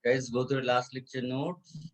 Guys, go through last lecture notes.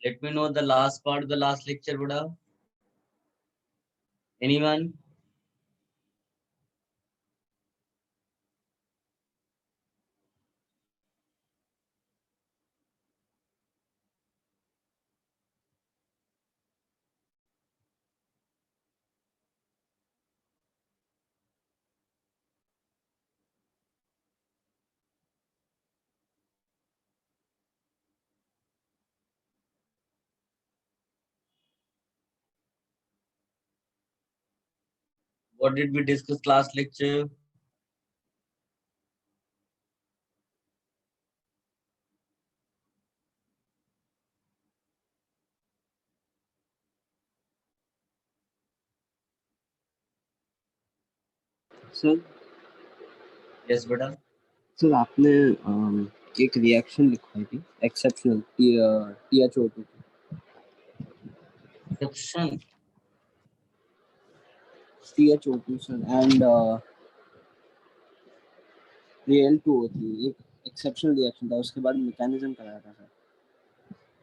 Let me know the last part of the last lecture, Buddha. Anyone? What did we discuss last lecture? Sir Yes, Buddha. Sir आपने एक reaction लिखवाई थी exceptional THO2 Exception. THO2 sir and Al2O3 एक exceptional reaction था, उसके बाद mechanism कराया था सर।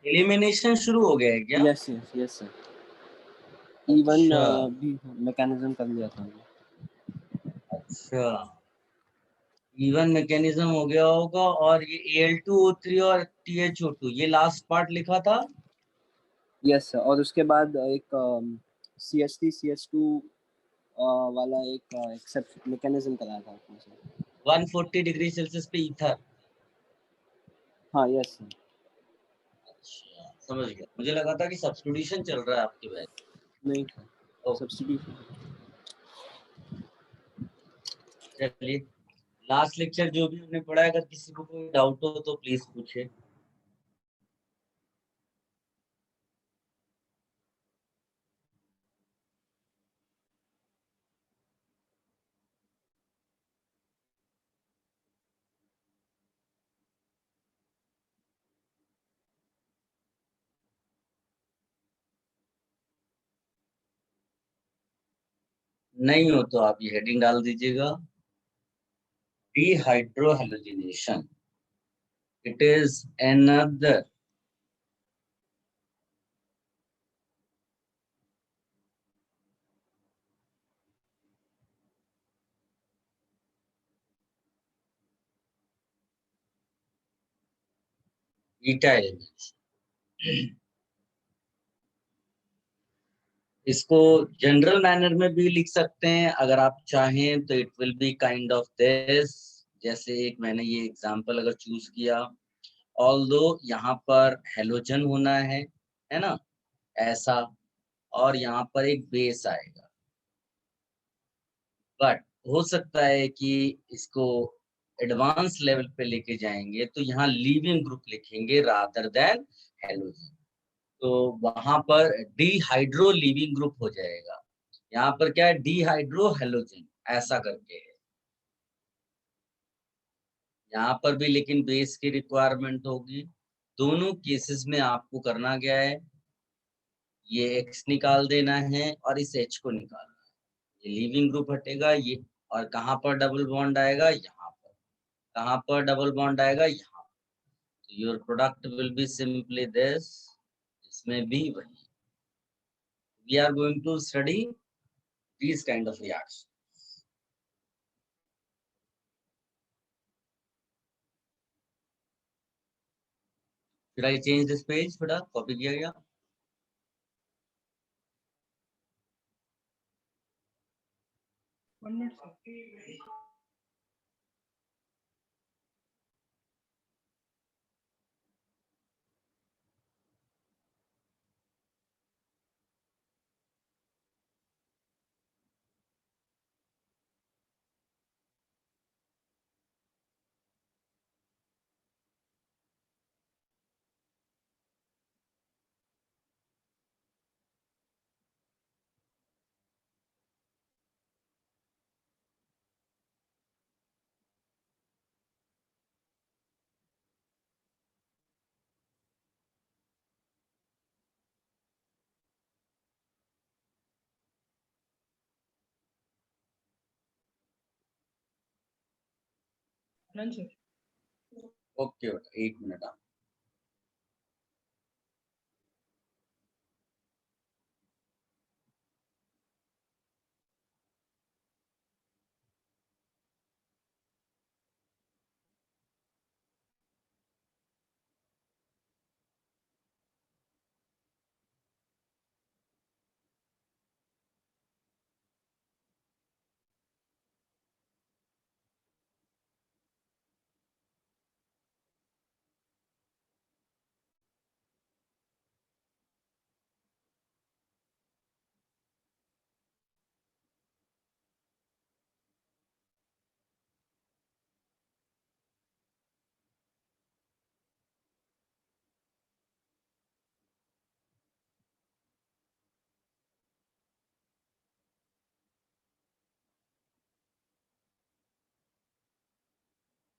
एलिमिनेशन शुरू हो गया है क्या? Yes yes yes sir. Even अच्छा। भी मैकेनिज्म कर लिया था। अच्छा, इवन मैकेनिज्म हो गया होगा। और ये Al2O3 और THO2 ये लास्ट पार्ट लिखा था। यस सर, और उसके बाद एक CH3CH2 वाला एक एक्सेप्शन मैकेनिज्म कराया था आपने सर। 140 डिग्री सेल्सियस पे ईथर। हाँ यस सर। अच्छा, समझ गया। मुझे लगा था कि सब्स्टिट्यूशन चल रहा है आपके बैच। नहीं सर, सब्स्टिट्यूशन। चलिए, लास्ट लेक्चर जो भी हमने पढ़ा है, अगर किसी को कोई डाउट हो तो प्लीज पूछे। नहीं हो तो आप ये हेडिंग डाल दीजिएगा, dehydrohalogenation. It is another beta element. इसको जनरल मैनर में भी लिख सकते हैं अगर आप चाहें तो। It will be kind of this. जैसे एक मैंने ये एग्जांपल अगर चूज किया, ऑल्दो यहाँ पर हेलोजन होना है ना, ऐसा, और यहाँ पर एक बेस आएगा। बट हो सकता है कि इसको एडवांस लेवल पे लेके जाएंगे तो यहाँ लीविंग ग्रुप लिखेंगे रादर देन हेलोजन। तो वहां पर डिहाइड्रो लीविंग ग्रुप हो जाएगा। यहाँ पर क्या है, डिहाइड्रो हेलोजन ऐसा करके है यहाँ पर भी, लेकिन बेस की रिक्वायरमेंट होगी। दोनों केसेस में आपको करना क्या है, ये X निकाल देना है और इस H को निकालना है। ये लीविंग ग्रुप हटेगा ये, और कहाँ पर डबल बॉन्ड आएगा, यहाँ पर। कहाँ पर डबल बॉन्ड आएगा, यहाँ। तो your product will be simply this. इसमें भी वही, we are going to study these kind of reactions. Should I change this page? बेटा कॉपी किया गया? One minute, sir. Done, sir. Okay बेटा 1 मिनट आप।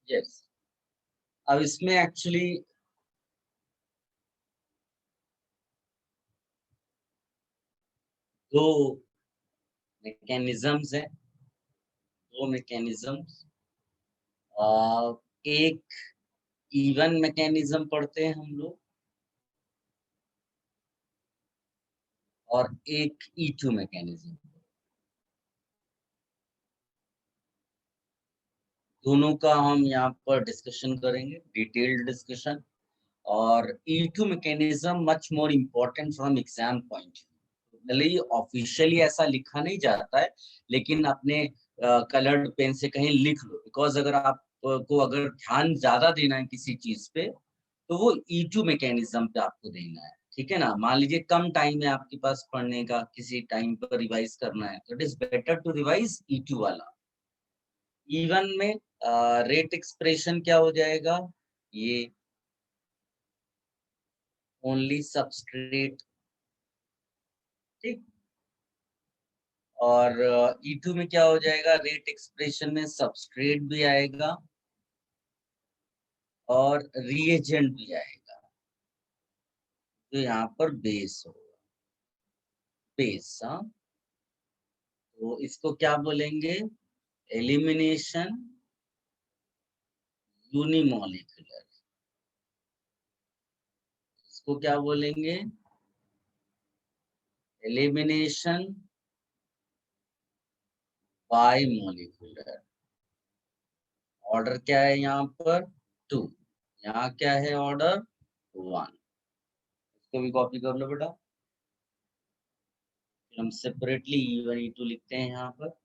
यस, अब इसमें एक्चुअली दो मैकेनिज्म्स हैं, दो मैकेनिज्म्स। एक इवन मैकेनिज्म पढ़ते हैं हम लोग, और एक E2 मैकेनिज्म। दोनों का हम यहाँ पर डिस्कशन करेंगे, डिटेल्ड डिस्कशन। और E2 mechanism much more important from exam point. भले ही ऑफिशियली ऐसा लिखा नहीं जाता है, लेकिन अपने कलर्ड पेन से कहीं लिख लो, बिकॉज अगर आप को अगर ध्यान ज्यादा देना है किसी चीज पे, तो वो E2 मैकेनिज्म पे आपको देना है। ठीक है ना? मान लीजिए कम टाइम है आपके पास पढ़ने का, किसी टाइम पर रिवाइज करना है, तो it is better to revise E2 वाला। इवन में रेट एक्सप्रेशन क्या हो जाएगा? ये ओनली सबस्ट्रेट। ठीक। और E2 में क्या हो जाएगा? रेट एक्सप्रेशन में सबस्ट्रेट भी आएगा और रिएजेंट भी आएगा, तो यहाँ पर बेस होगा। बेस, हाँ। तो इसको क्या बोलेंगे? Elimination unimolecular. इसको क्या बोलेंगे? एलिमिनेशन बाइमॉलिक्यूलर। ऑर्डर क्या है यहाँ पर? 2। यहाँ क्या है ऑर्डर? 1। इसको भी कॉपी कर लो बेटा। फिर हम सेपरेटली E1 E2 लिखते हैं यहाँ पर।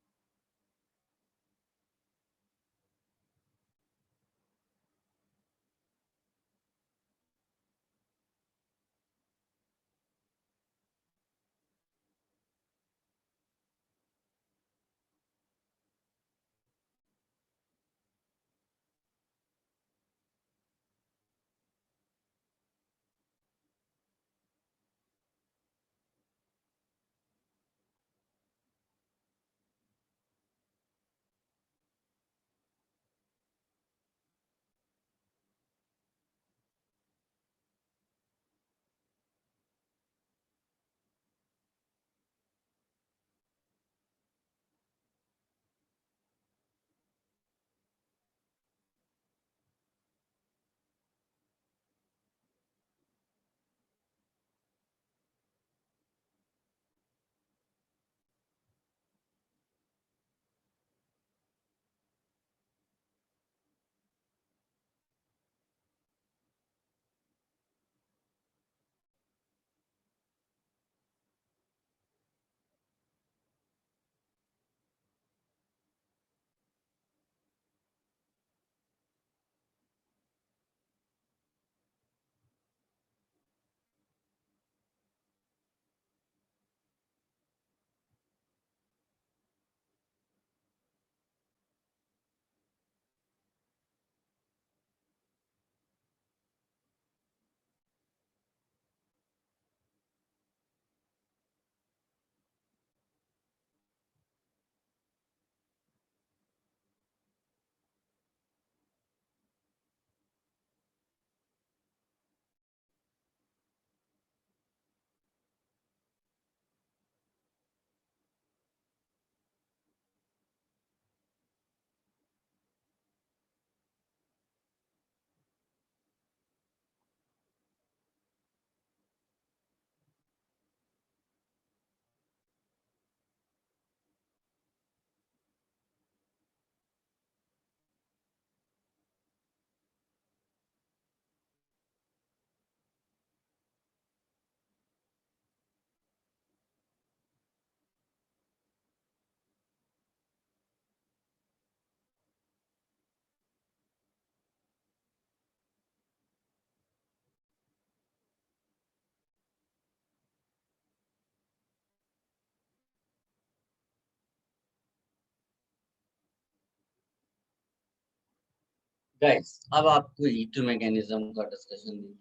गाइस अब आपको E2 मैकेनिज्म का डिस्कशन देखिए।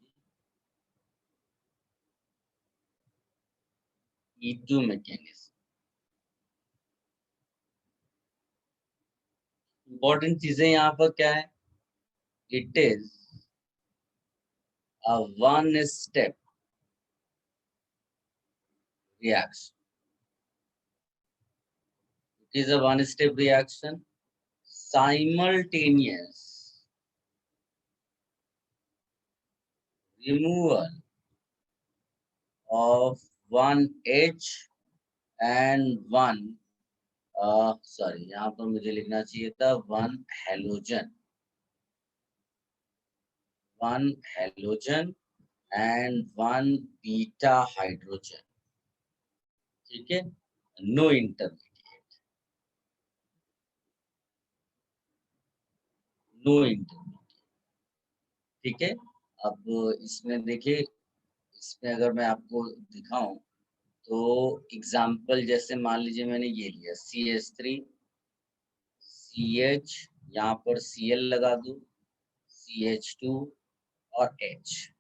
E2 मैकेनिज्म इंपॉर्टेंट चीजें यहाँ पर क्या है? It is a one step reaction. It is a one step reaction. Simultaneous removal of one H and one sorry यहाँ पर मुझे लिखना चाहिए था one halogen and one beta hydrogen. ठीक है, नो इंटरमीडिएट, नो इंटरमीडिएट। ठीक है, अब इसमें देखिए, इसमें अगर मैं आपको दिखाऊं तो एग्जाम्पल जैसे मान लीजिए मैंने ये लिया CH3 CH, यहाँ पर Cl लगा दूं, CH2 और H,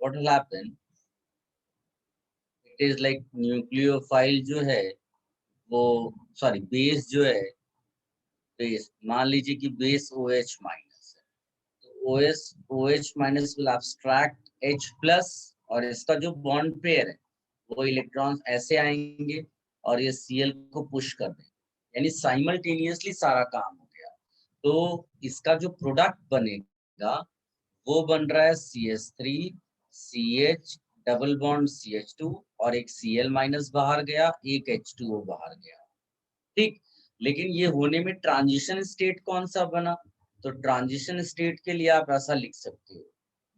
what will happen? It is like nucleophile जो है वो, सॉरी बेस जो है, बेस मान लीजिए कि बेस OH माइनस है, तो OH minus will abstract H plus, और इसका जो बॉन्ड पेयर है वो इलेक्ट्रॉन्स ऐसे आएंगे और ये Cl को पुश कर देंगे, यानी साइमल्टेनियसली सारा काम हो गया। तो इसका जो प्रोडक्ट बनेगा वो बन रहा है CH3 CH double bond CH2 और एक Cl माइनस बाहर गया, एक H2O बाहर गया। ठीक, लेकिन ये होने में ट्रांजिशन स्टेट कौन सा बना? तो ट्रांजिशन स्टेट के लिए आप ऐसा लिख सकते हो,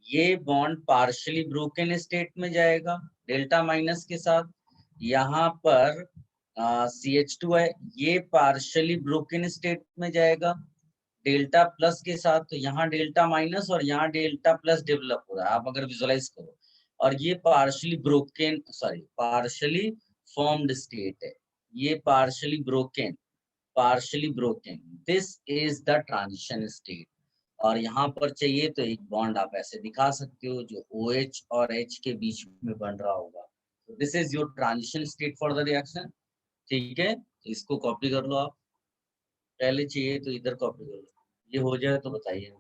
ये बॉन्ड पार्शियली ब्रोकन स्टेट में जाएगा डेल्टा माइनस के साथ, यहाँ पर CH2 है, ये पार्शियली ब्रोकन स्टेट में जाएगा डेल्टा प्लस के साथ, तो यहाँ डेल्टा माइनस और यहाँ डेल्टा प्लस डेवलप हो रहा है, आप अगर विजुअलाइज करो, और ये partially broken, sorry partially formed state है, ये partially broken, this is the transition state. और यहाँ पर चाहिए तो एक बॉन्ड आप ऐसे दिखा सकते हो जो OH और H के बीच में बन रहा होगा, this is your transition state for the reaction. ठीक है, इसको कॉपी कर लो आप, पहले चाहिए तो इधर कॉपी कर लो, ये हो जाए तो बताइए मुझे।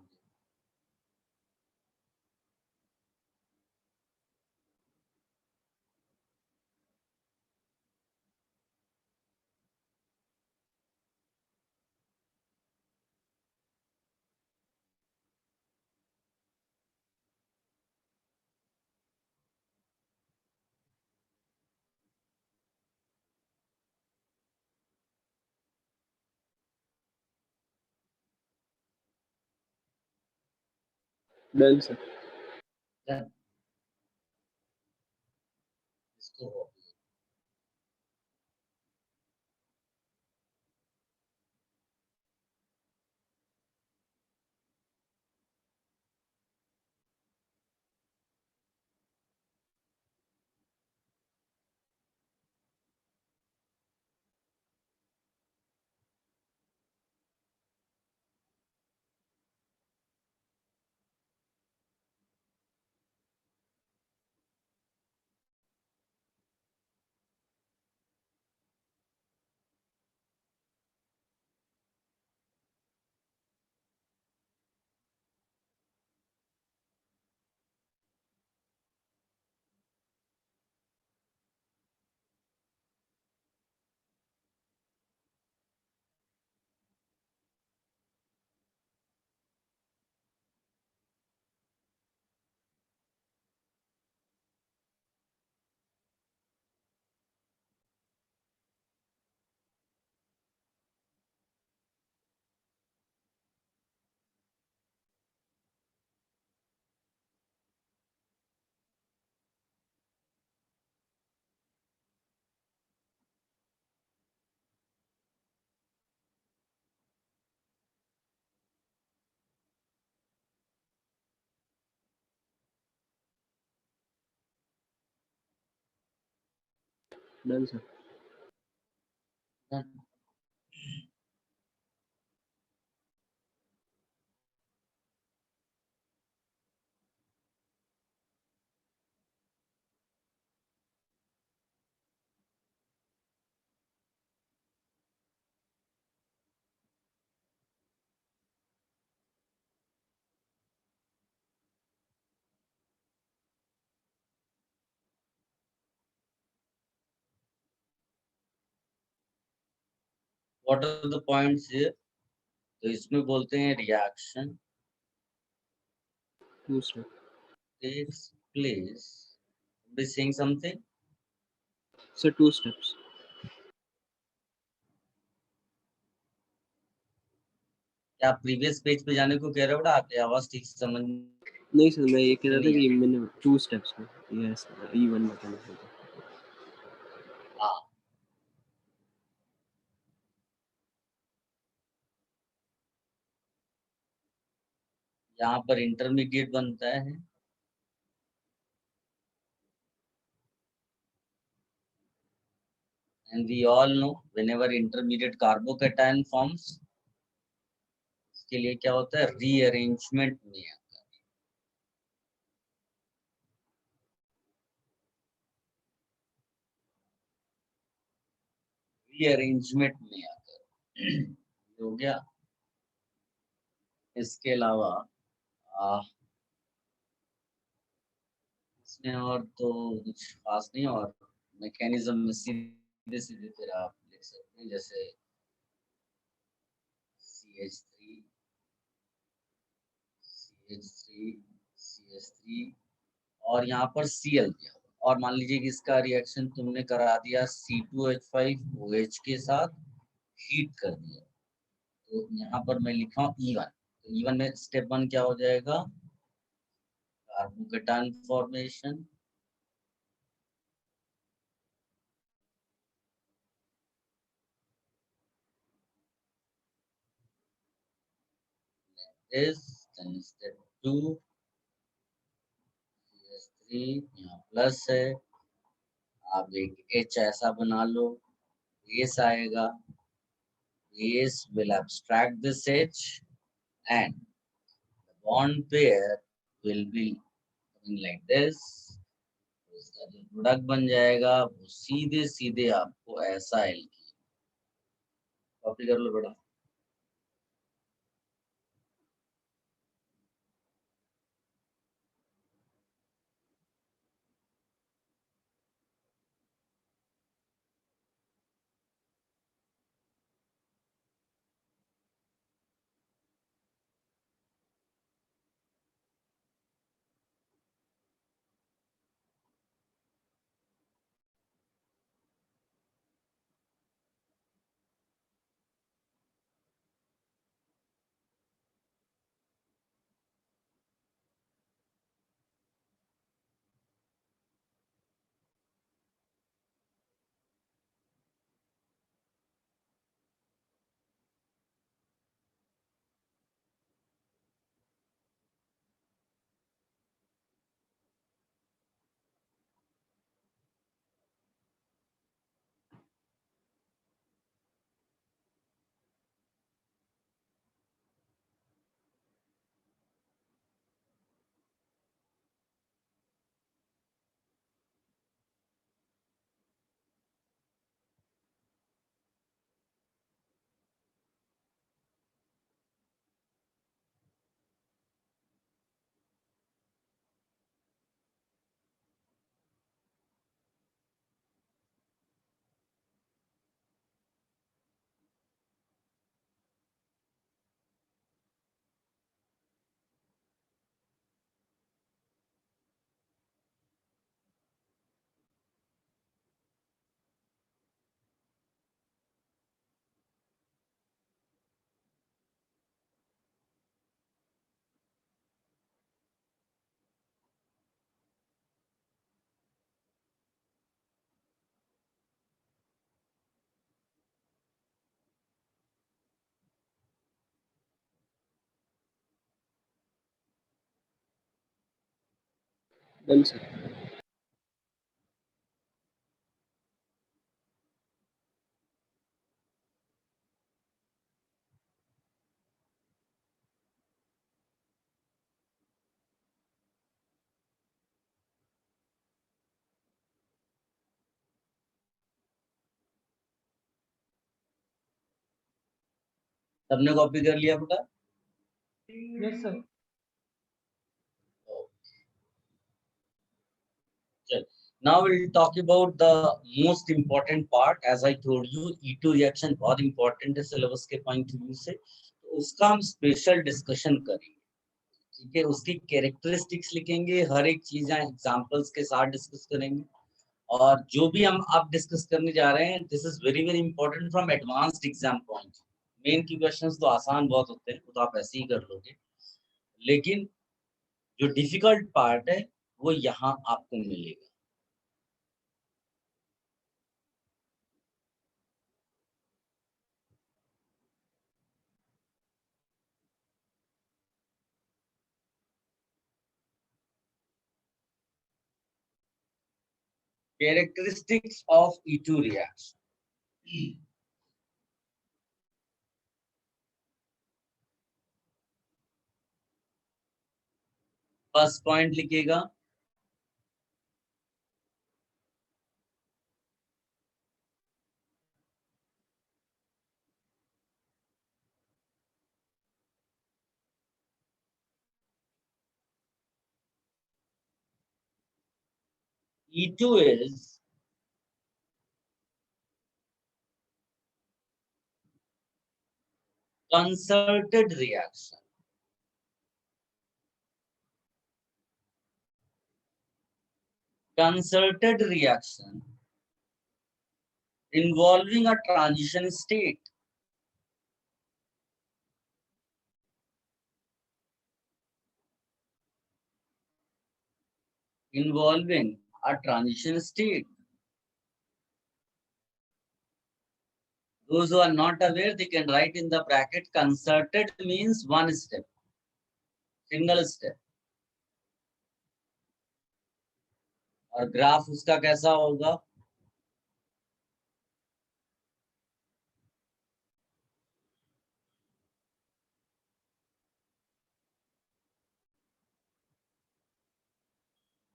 Done sir. इसको copy करो। Done sir. Done. What are the points here? तो इसमें बोलते हैं reaction Two step. takes place. Be saying something? So 2 steps. क्या आप प्रीवियस पेज पे जाने को कह रहे हो बेटा? आपकी आवाज ठीक से समझ नहीं सर, मैं ये कह रहा था नहीं कि मैंने 2 स्टेप्स में यस E1 बताना था। हाँ, यहाँ पर इंटरमीडिएट बनता है and we all know whenever intermediate carbocation forms, इसके लिए क्या होता है? रीअरेंजमेंट में आता है। रीअरेंजमेंट में आता है। हो गया। इसके अलावा इसमें और तो कुछ खास नहीं, और मैकेनिज्म में सीधे सीधे फिर आप लिख सकते हैं, जैसे CH3 CH3 CH3 और यहाँ पर Cl दिया, और मान लीजिए कि इसका रिएक्शन तुमने करा दिया C2H5OH के साथ, हीट कर दिया, तो यहाँ पर मैं लिखा हूँ E1। तो E1 में स्टेप 1 क्या हो जाएगा? Carbocation formation, is then step 2 CH3 यहाँ प्लस है, आप एक H ऐसा बना लो, बेस आएगा, base will abstract this H and the bond pair will be coming like this। इसका जो प्रोडक्ट बन जाएगा वो सीधे सीधे आपको ऐसा एल्कीन। कॉपी कर लो बेटा। Done sir. सबने कॉपी कर लिया बेटा? Yes, sir. चल, Now we'll talk about the most important part. As I told you, E2 reaction बहुत important है syllabus के point of view से, तो उसका हम special discussion करेंगे, ठीक है? उसकी characteristics लिखेंगे, हर एक चीज़ examples के साथ discuss करेंगे, और जो भी हम अब discuss करने जा रहे हैं, this is very very important from advanced exam point. Main की questions तो आसान बहुत होते हैं, वो तो आप ऐसे ही कर लोगे, लेकिन जो difficult part है, वो यहाँ आपको मिलेगा. Characteristics of E2 reaction. First point लिखिएगा, E2 is concerted reaction. Concerted reaction involving a transition state. Involving a transition state. Those who are not aware, they can write in the bracket, concerted means one step, single step. और graph उसका कैसा होगा?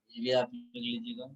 ये भी आप लिख लीजिएगा.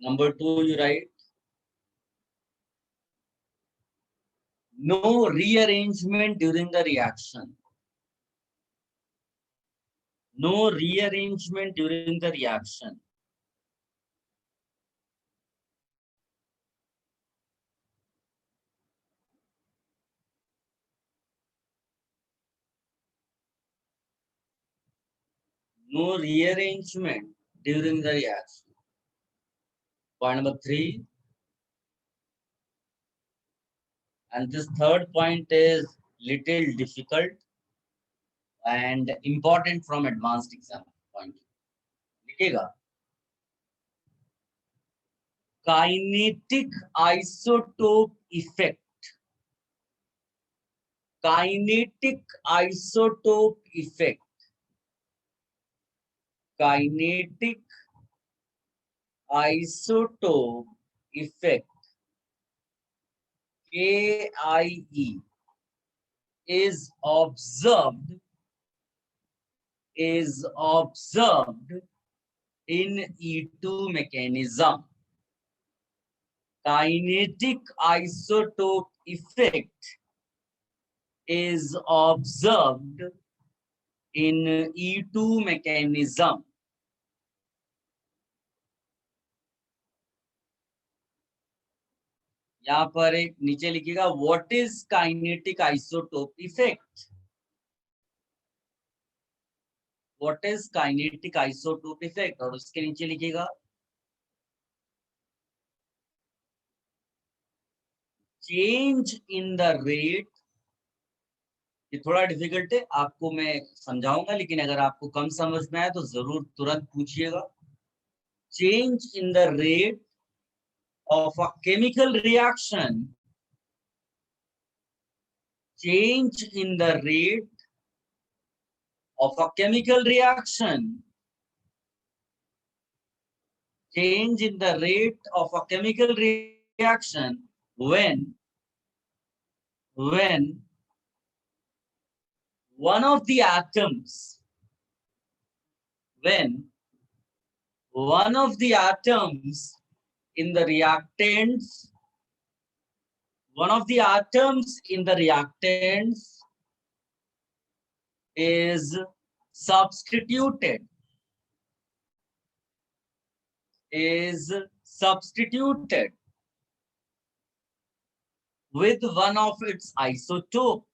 Number 2, you write, no rearrangement during the reaction. No rearrangement during the reaction. No rearrangement during the reaction. Point number 3. And this third point is little difficult and important from advanced exam point. लिखेगा, kinetic isotope effect. Kinetic isotope effect. Kinetic isotope effect, KIE, is observed in E2 mechanism. Kinetic isotope effect is observed in E2 mechanism. यहाँ पर एक नीचे लिखिएगा, what is kinetic isotope effect. What is kinetic isotope effect, और उसके नीचे लिखिएगा, change in the rate ये थोड़ा डिफिकल्ट है, आपको मैं समझाऊंगा, लेकिन अगर आपको कम समझ में आए तो जरूर तुरंत पूछिएगा। Change in the rate of a chemical reaction, change in the rate of a chemical reaction, change in the rate of a chemical reaction when one of the atoms, when one of the atoms in the reactants, one of the atoms in the reactants is substituted, with one of its isotope,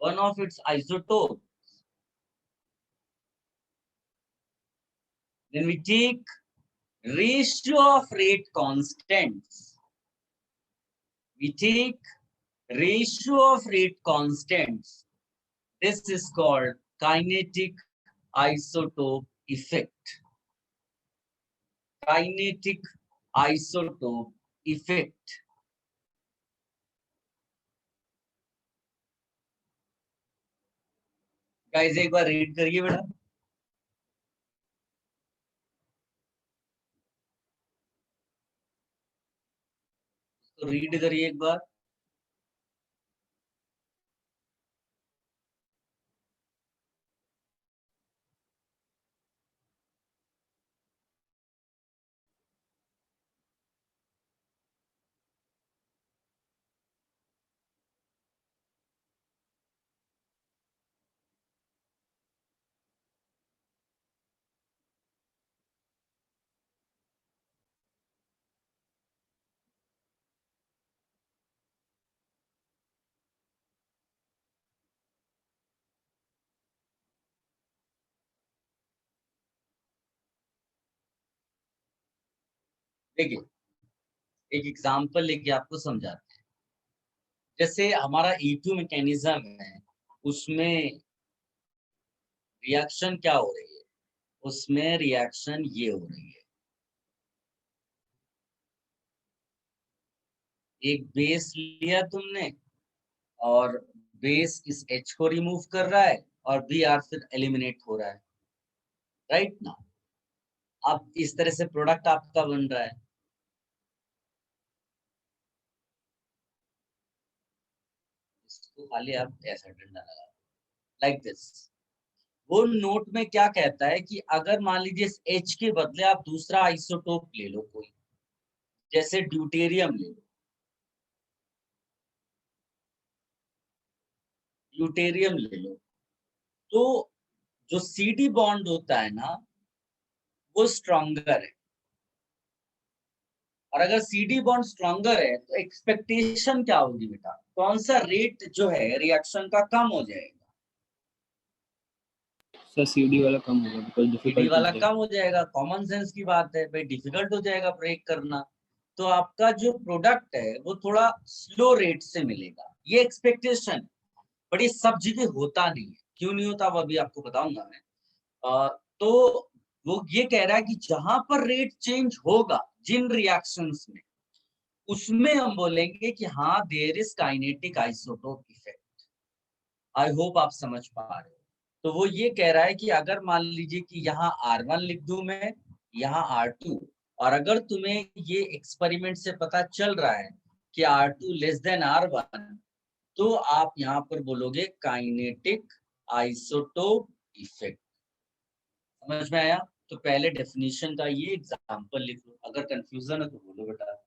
one of its isotope. Then we take ratio of rate constants. We take ratio of rate constants. This is called kinetic isotope effect. Kinetic isotope effect. Guys, एक बार read करिए बेटा। तो read करिए एक बार। देखिए, एक example लेके आपको समझाते हैं। जैसे हमारा E2 मैकेनिज्म है, उसमें रिएक्शन क्या हो रही है? उसमें रिएक्शन ये हो रही है, एक बेस लिया तुमने और बेस इस H को रिमूव कर रहा है और Br फिर एलिमिनेट हो रहा है, राइट ना। अब इस तरह से प्रोडक्ट आपका बन रहा है। इसको खाली आप ऐसा डंडा लगा, लाइक दिस। वो नोट में क्या कहता है कि अगर मान लीजिए इस H के बदले आप दूसरा आइसोटोप ले लो, कोई जैसे ड्यूटेरियम ले लो, ड्यूटेरियम ले लो, तो जो CD बॉन्ड होता है ना, वो स्ट्रॉन्गर है। और अगर CD बॉन्ड स्ट्रॉन्गर है तो एक्सपेक्टेशन क्या होगी बेटा? कौन सा रेट जो है रिएक्शन का कम हो जाएगा? सर CD वाला कम होगा, बिकॉज़ CD डिफिकल्ट वाला कम हो जाएगा। कॉमन सेंस की बात है भाई, डिफिकल्ट हो जाएगा ब्रेक करना, तो आपका जो प्रोडक्ट है वो थोड़ा स्लो रेट से मिलेगा, ये एक्सपेक्टेशन। बट ये सब जगह होता नहीं है। क्यों नहीं होता वो अभी आपको बताऊंगा मैं। तो वो ये कह रहा है कि जहां पर रेट चेंज होगा जिन रिएक्शंस में, उसमें हम बोलेंगे कि हाँ there is kinetic isotope effect. I hope आप समझ पा रहे हो। तो वो ये कह रहा है कि अगर मान लीजिए कि यहाँ R1 लिख दूं मैं, यहाँ R2, और अगर तुम्हें ये एक्सपेरिमेंट से पता चल रहा है कि R2 लेस देन R1, तो आप यहाँ पर बोलोगे काइनेटिक आइसोटोप इफेक्ट। समझ में आया? तो पहले डेफिनेशन का ये एग्जांपल लिख लो, अगर कंफ्यूजन है तो बोलो बेटा।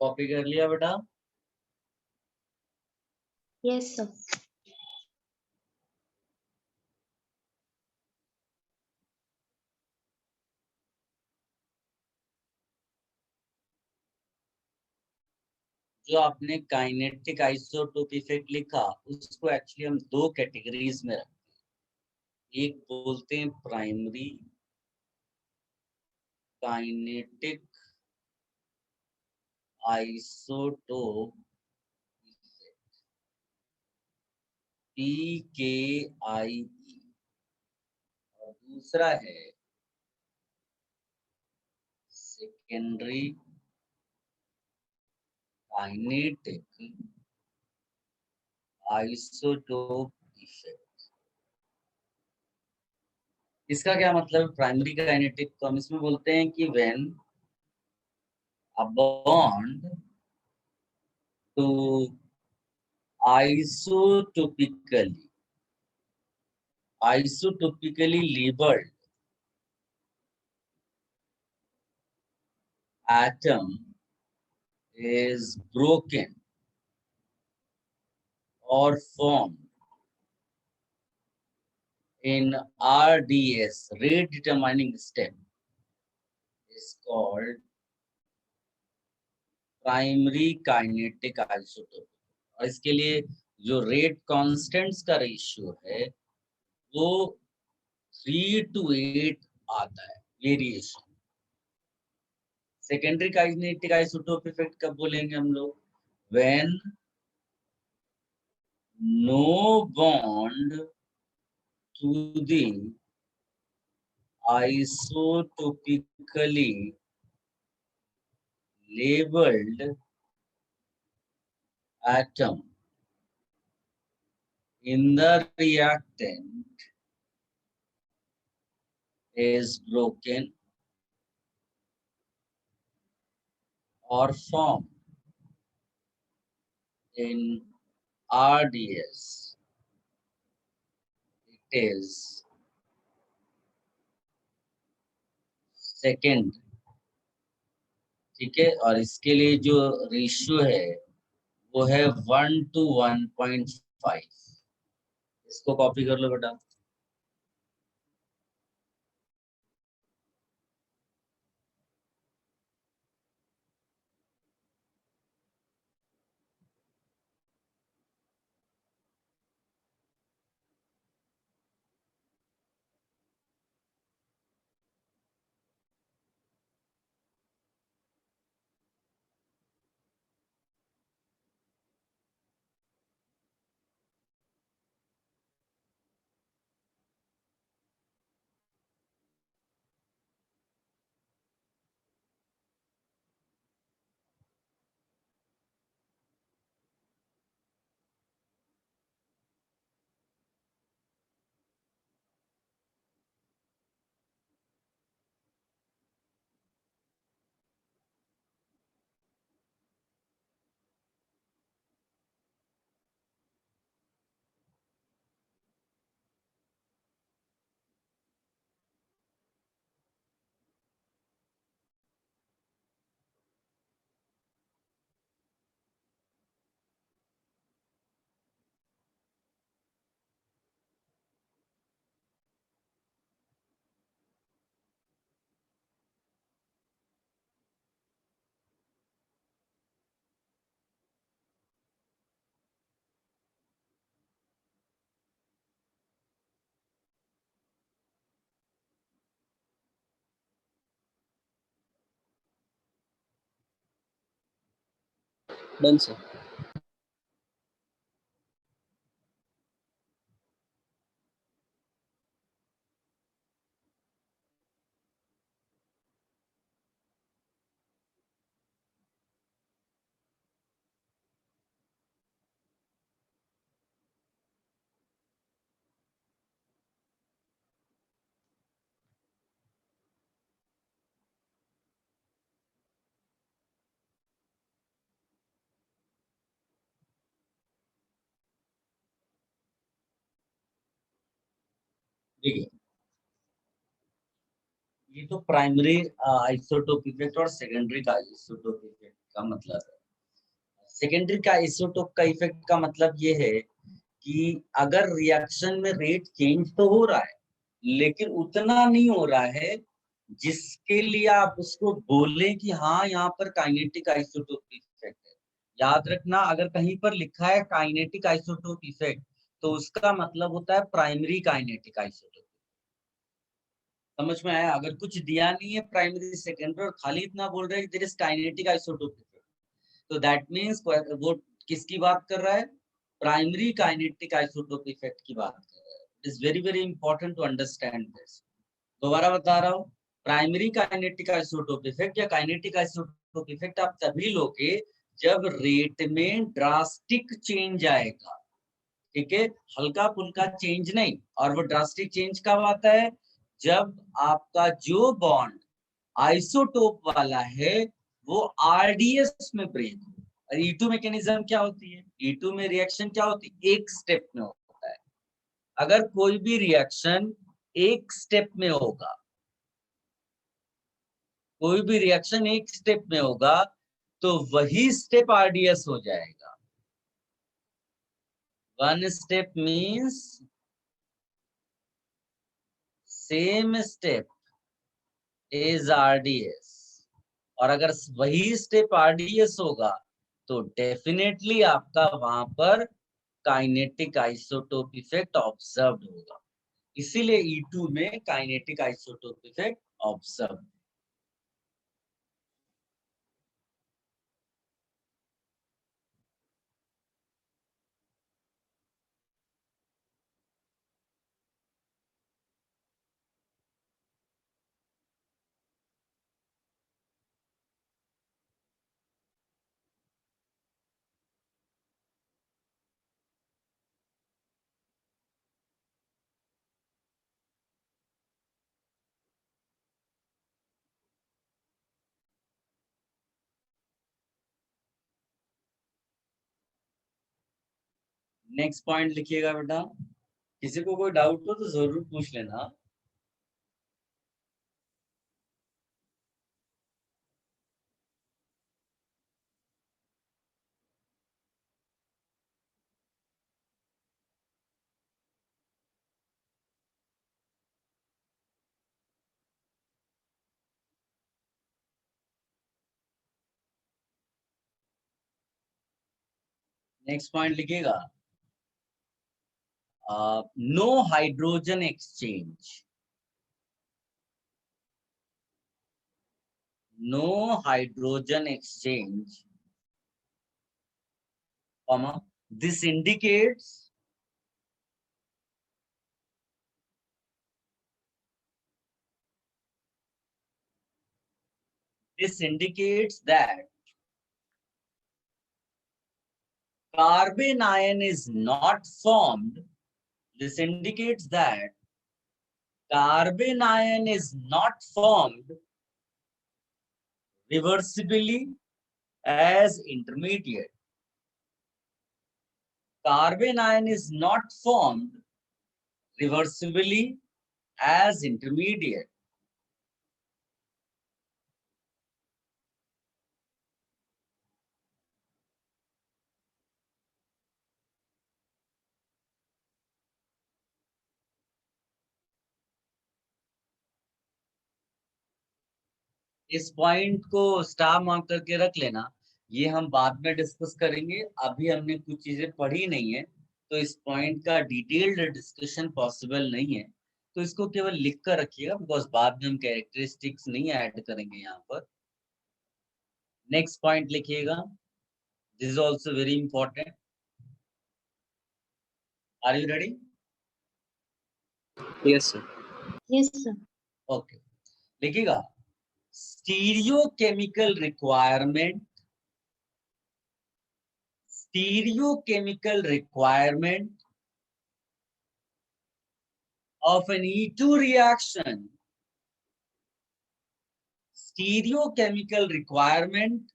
कॉपी कर लिया बेटा? Yes, sir. जो आपने काइनेटिक आइसोटोप इफेक्ट लिखा उसको एक्चुअली हम दो कैटेगरीज में रखते हैं। एक बोलते हैं प्राइमरी काइनेटिक आइसोटोप PKIE और दूसरा है सेकेंडरी काइनेटिक आइसोटोप इफेक्ट। इसका क्या मतलब? प्राइमरी काइनेटिक तो हम इसमें बोलते हैं कि when a bond to isotopically labeled atom is broken or formed in RDS, rate determining step, is called primary kinetic isotope. और इसके लिए जो रेट कांस्टेंट्स का रेशियो है वो 3:8 आता है variation. Secondary kinetic isotope effect कब बोलेंगे हम लोग? When no bond to the isotopically labeled atom in the reactant is broken or formed in RDS. It is second। ठीक है, और इसके लिए जो रेशियो है वो है 1:1.5। इसको कॉपी कर लो बेटा। Done sir. देखिए, ये तो प्राइमरी आइसोटोप इफेक्ट और सेकेंडरी का आइसोटोप इफेक्ट का मतलब है। सेकेंडरी का आइसोटोप का इफेक्ट का मतलब ये है कि अगर रिएक्शन में रेट चेंज तो हो रहा है, लेकिन उतना नहीं हो रहा है जिसके लिए आप उसको बोलें कि हाँ यहाँ पर काइनेटिक आइसोटोप इफेक्ट है। याद रखना, अगर कहीं पर लिखा है काइनेटिक आइसोटोप इफेक्ट, तो उसका मतलब होता है प्राइमरी काइनेटिक आइसोटोप। समझ में आया? अगर कुछ दिया नहीं है प्राइमरी सेकेंडरी और खाली इतना बोल रहे हैं कि there is kinetic isotope effect, तो दैट मींस वो किसकी बात कर रहा है? प्राइमरी काइनेटिक आइसोटोप इफेक्ट की बात कर रहा है। It is very very important to understand this. दोबारा बता रहा हूँ, प्राइमरी काइनेटिक आइसोटोप इफेक्ट या काइनेटिक आइसोटोप इफेक्ट आप तभी लोगे जब रेट में ड्रास्टिक चेंज आएगा। ठीक है, हल्का फुल्का चेंज नहीं। और वो ड्रास्टिक चेंज कब आता है? जब आपका जो बॉन्ड आइसोटोप वाला है वो आरडीएस में ब्रेक हो। और E2 मैकेनिज्म क्या होती है? E2 में रिएक्शन क्या होती है? एक स्टेप में होता है। अगर कोई भी रिएक्शन एक स्टेप में होगा, कोई भी रिएक्शन एक स्टेप में होगा, तो वही स्टेप आरडीएस हो जाएगा। One step means same step is RDS. और अगर वही स्टेप आरडीएस होगा तो डेफिनेटली आपका वहां पर काइनेटिक आइसोटोप इफेक्ट ऑब्जर्व होगा। इसीलिए E2 में kinetic isotope effect observe. Next point लिखिएगा बेटा। किसी को कोई डाउट हो तो जरूर पूछ लेना। नेक्स्ट पॉइंट लिखिएगा, no hydrogen exchange. No hydrogen exchange, comma, this indicates that carbon ion is not formed. This indicates that carbon ion is not formed reversibly as intermediate. Carbon ion is not formed reversibly as intermediate. इस point को star mark करके रख लेना। ये हम बाद में discuss करेंगे, अभी हमने कुछ चीजें पढ़ी नहीं है, तो इस पॉइंट का डिटेल्ड डिस्कशन पॉसिबल नहीं है। तो इसको केवल लिख कर रखिएगा, बिकॉज बाद में हम कैरेक्टरिस्टिक्स नहीं ऐड करेंगे यहाँ पर। नेक्स्ट पॉइंट लिखिएगा, this is also very important. Are you ready? Yes sir. Yes, sir. Okay, लिखिएगा, stereochemical requirement, stereochemical requirement of an E2 reaction. Stereochemical requirement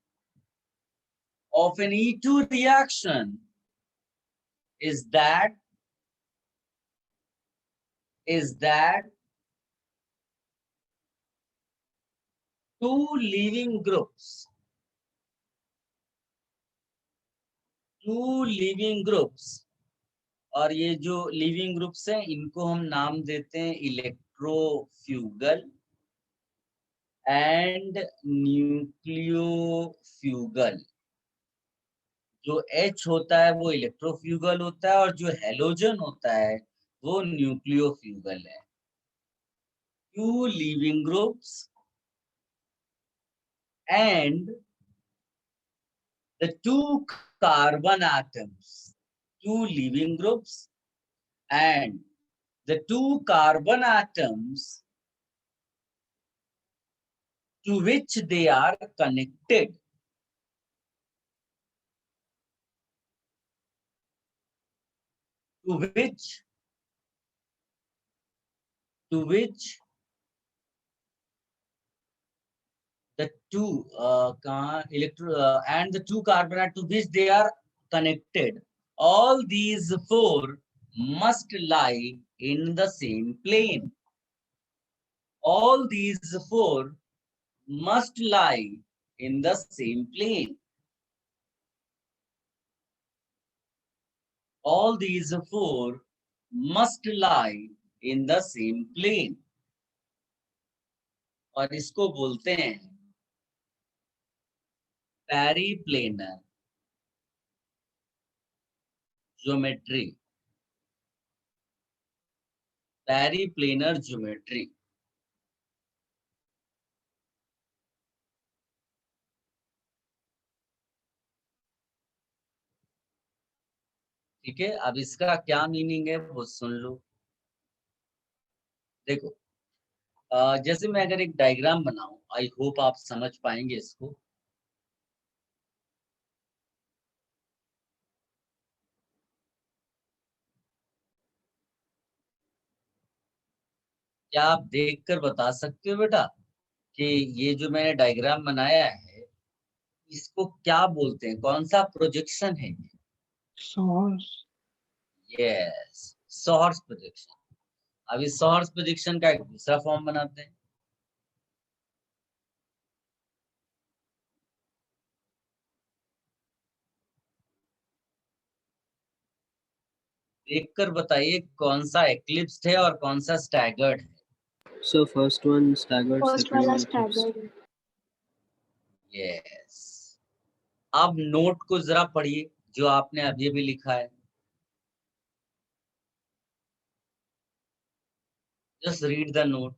of an E2 reaction is that two leaving groups two leaving groups, और ये जो living groups हैं इनको हम नाम देते हैं इलेक्ट्रोफ्यूगल एंड न्यूक्लियोफ्यूगल। जो H होता है वो इलेक्ट्रोफ्यूगल होता है और जो हेलोजन होता है वो न्यूक्लियोफ्यूगल है। Two leaving groups and the two carbon atoms, two living groups and the two carbon atoms to which they are connected, to which the two and the two carbon atoms to which they are connected, all these four must lie in the same plane. All these four must lie in the same plane. All these four must lie in the same plane. और इसको बोलते हैं पेरिप्लेनर geometry. पेरिप्लेनर geometry. ठीक है, अब इसका क्या meaning है वो सुन लो। देखो, जैसे मैं अगर एक डायग्राम बनाऊं, आई होप आप समझ पाएंगे इसको। क्या आप देखकर बता सकते हो बेटा कि ये जो मैंने डायग्राम बनाया है इसको क्या बोलते हैं, कौन सा प्रोजेक्शन है? source, yes, source projection. अब इस सोर्स प्रोजेक्शन का एक दूसरा फॉर्म बनाते हैं। देखकर बताइए कौन सा एक्लिप्स्ड है और कौन सा स्टैगर्ड है। So first one staggered, first second वाला one eclipsed. स्टैगर्ड। यस, अब नोट को जरा पढ़िए जो आपने अभी भी लिखा है। Just read the note.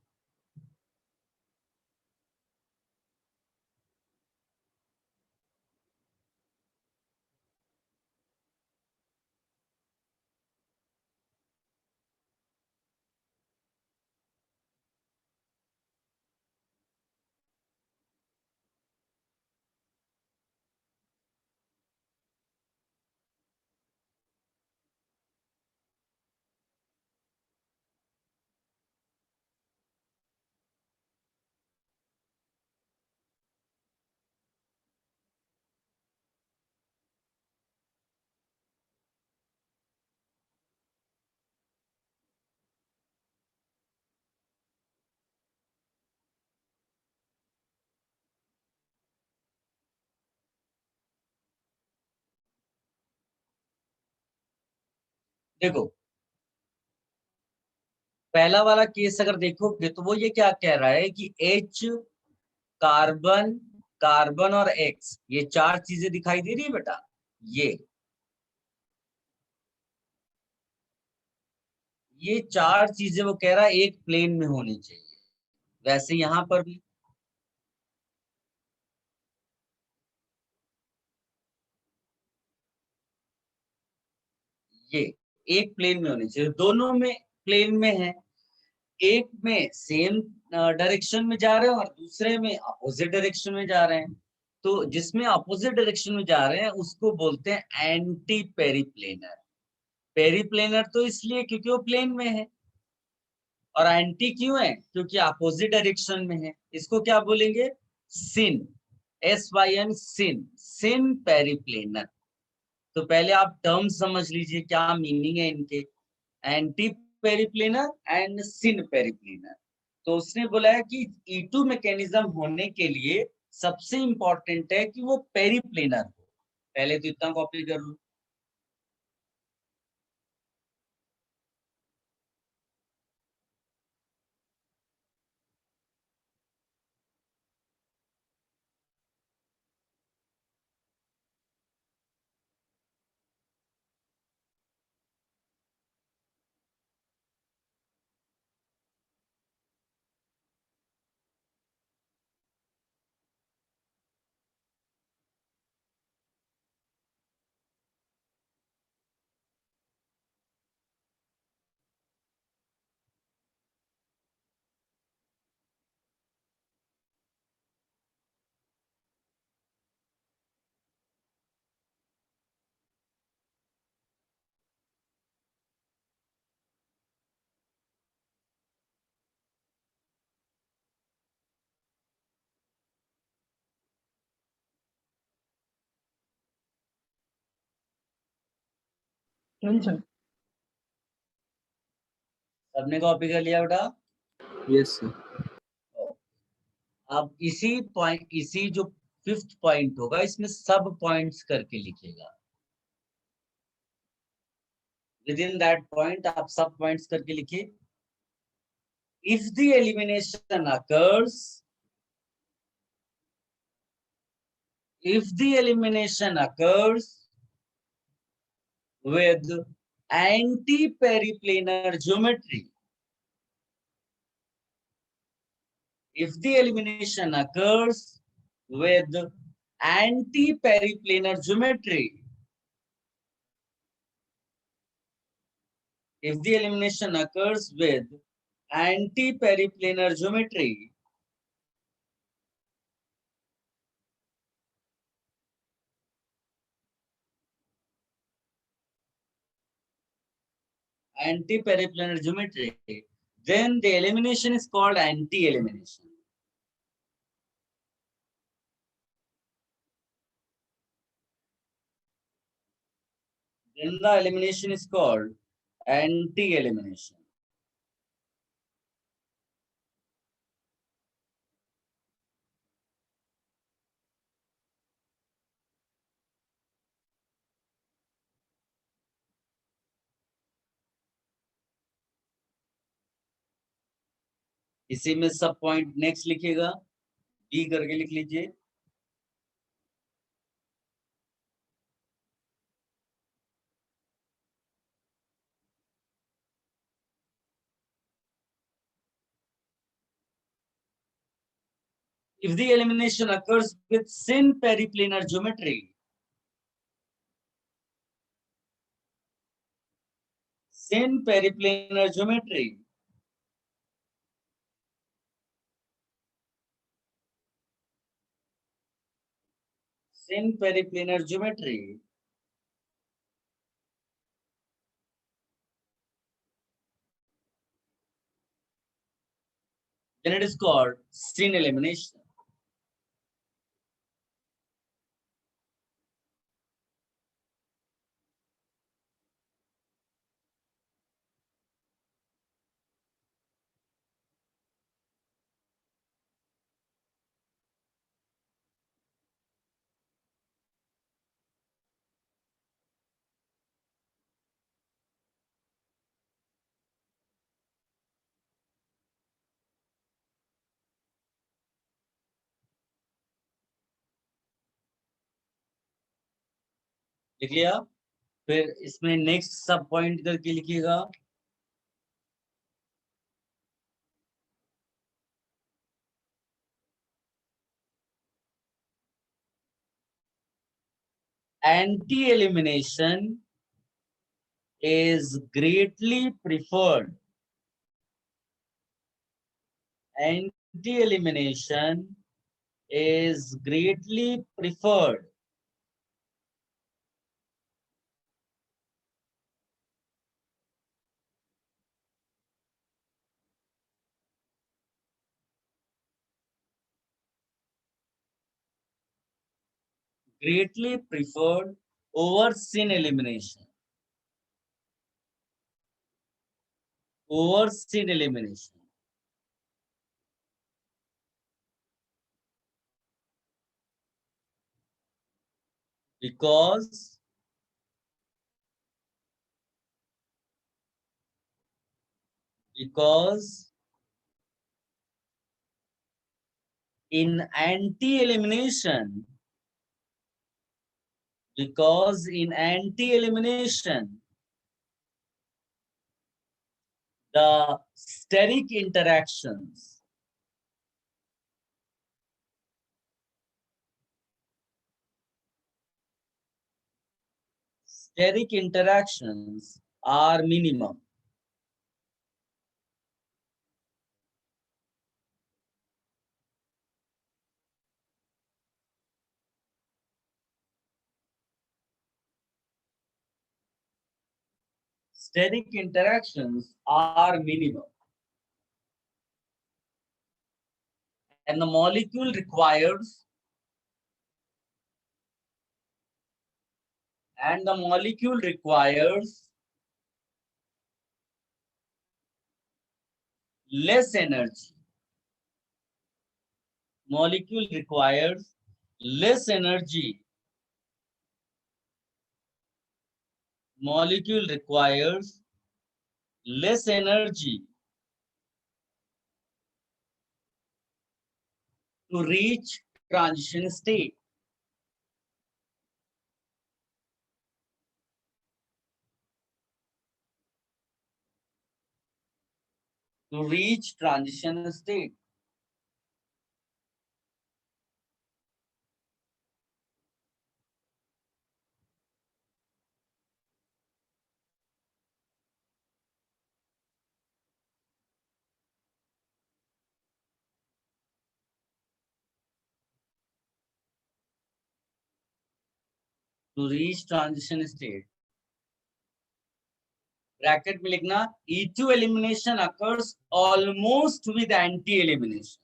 देखो, पहला वाला केस अगर देखोगे तो वो ये क्या कह रहा है कि H, कार्बन, कार्बन और X, ये चार चीजें दिखाई दे रही है बेटा। ये चार चीजें वो कह रहा है एक प्लेन में होनी चाहिए। वैसे यहां पर भी ये एक प्लेन में होनी चाहिए, दोनों में प्लेन में है। एक में सेम डायरेक्शन में जा रहे हैं और दूसरे में अपोजिट डायरेक्शन में जा रहे हैं। तो जिसमें अपोजिट डायरेक्शन में जा रहे हैं उसको बोलते हैं एंटी पेरिप्लेनर। पेरिप्लेनर तो इसलिए क्योंकि वो प्लेन में है, और एंटी क्यों है? क्योंकि अपोजिट डायरेक्शन में है। इसको क्या बोलेंगे? सिन, SYN, सिन, सिन पेरिप्लेनर। तो पहले आप टर्म समझ लीजिए क्या मीनिंग है इनके, एंटी पेरिप्लेनर एंड सिन पेरिप्लेनर। तो उसने बोला है कि E2 मैकेनिज्म होने के लिए सबसे इंपॉर्टेंट है कि वो पेरिप्लेनर हो। पहले तो इतना कॉपी कर लो। 10 sir. सबने कॉपी कर लिया बेटा? Yes sir. अब इसी जो 5th पॉइंट होगा इसमें सब पॉइंट्स करके लिखेगा। विद इन दैट पॉइंट आप सब पॉइंट्स करके लिखिए। If the elimination occurs, if the elimination occurs with anti-periplanar geometry, if the elimination occurs with anti-periplanar geometry, if the elimination occurs with anti-periplanar geometry, anti-periplanar geometry, then the elimination is called anti-elimination. Then the elimination is called anti-elimination. इसी में सब point next लिखिएगा, B करके लिख लीजिए। If the elimination occurs with sin periplanar geometry, sin periplanar geometry, sin periplanar geometry, then it is called sin elimination. लिख लिया? फिर इसमें नेक्स्ट सब पॉइंट करके लिखिएगा। Anti-elimination is greatly preferred. Anti-elimination is greatly preferred over sin elimination. Over sin elimination. Because in anti-elimination, the steric interactions are minimum. Steric interactions are minimum. And the molecule requires less energy. Molecule requires less energy. Molecule requires less energy to reach transition state. To reach transition state. To reach transition state. Bracket में लिखना E2 elimination occurs almost with anti-elimination.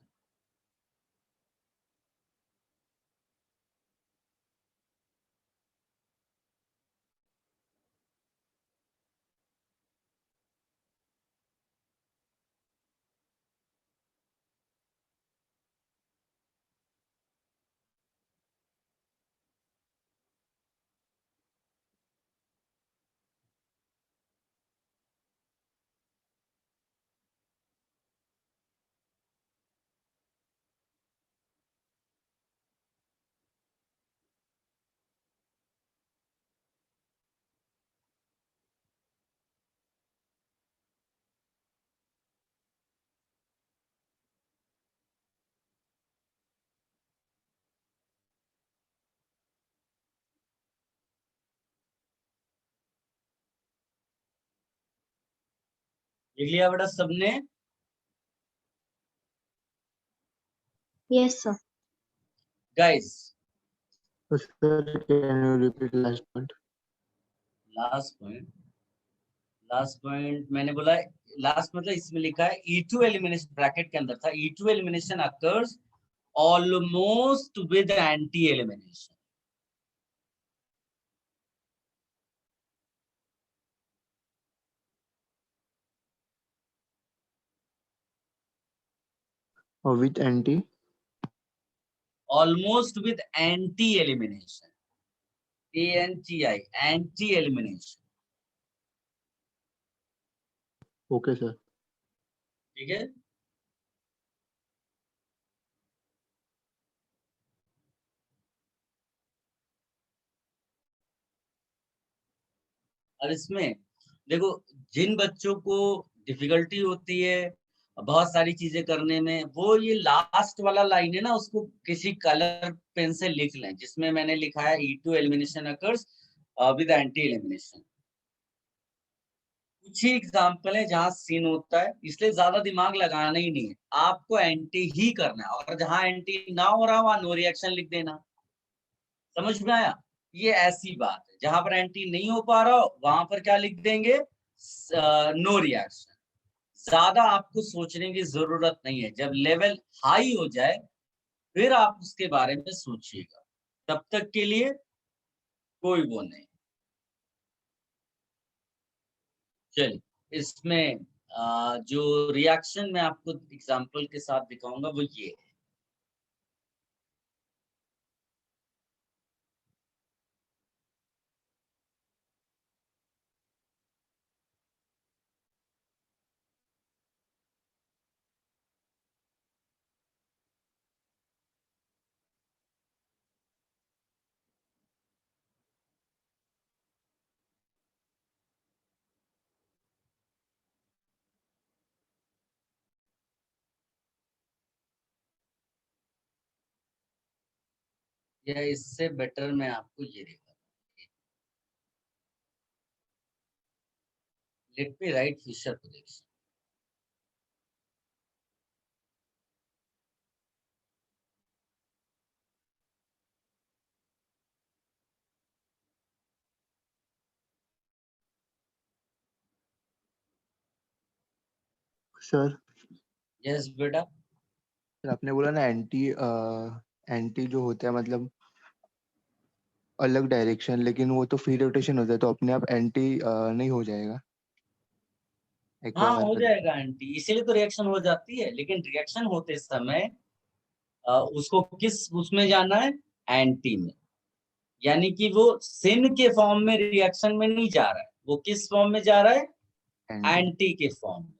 लिख लिया बेटा सबने? Yes, sir. Guys, So, sir, can you repeat last point? Last point मैंने बोला, last मतलब इसमें लिखा है E2 एलिमिनेशन, ब्रैकेट के अंदर था E2 elimination occurs almost with anti elimination. Or with anti? Almost with anti elimination. ANTI, anti elimination. Okay, sir. ठीक है. और इसमें देखो, जिन बच्चों को डिफिकल्टी होती है बहुत सारी चीजें करने में, वो ये लास्ट वाला लाइन है ना, उसको किसी कलर पेन से लिख लें, जिसमें मैंने लिखा है E2 elimination occurs with anti elimination. कुछ ही एग्जाम्पल है जहां सीन होता है, इसलिए ज्यादा दिमाग लगाना ही नहीं है, आपको एंटी ही करना है. और जहां एंटी ना हो रहा वहां नो रिएक्शन लिख देना. समझ में आया? ये ऐसी बात है, जहां पर एंटी नहीं हो पा रहा हो वहां पर क्या लिख देंगे? No reaction. ज्यादा आपको सोचने की जरूरत नहीं है. जब लेवल हाई हो जाए फिर आप उसके बारे में सोचिएगा, तब तक के लिए कोई वो नहीं. चलिए, इसमें जो रिएक्शन मैं आपको एग्जांपल के साथ दिखाऊंगा वो ये है. या इससे बेटर मैं आपको ये दिखाता हूं. Let me write Fischer projection. Sir, yes बेटा. आपने बोला ना एंटी जो होता है मतलब अलग डायरेक्शन, लेकिन वो तो फ्री रोटेशन होता है, तो अपने आप एंटी नहीं हो जाएगा. हाँ हो जाएगा एंटी, इसीलिए तो रिएक्शन हो जाती है। लेकिन रिएक्शन होते समय उसको किस उसमें जाना है, एंटी में। यानी कि वो सिन के फॉर्म में रिएक्शन में नहीं जा रहा है, वो किस फॉर्म में जा रहा है, एंटी के फॉर्म में।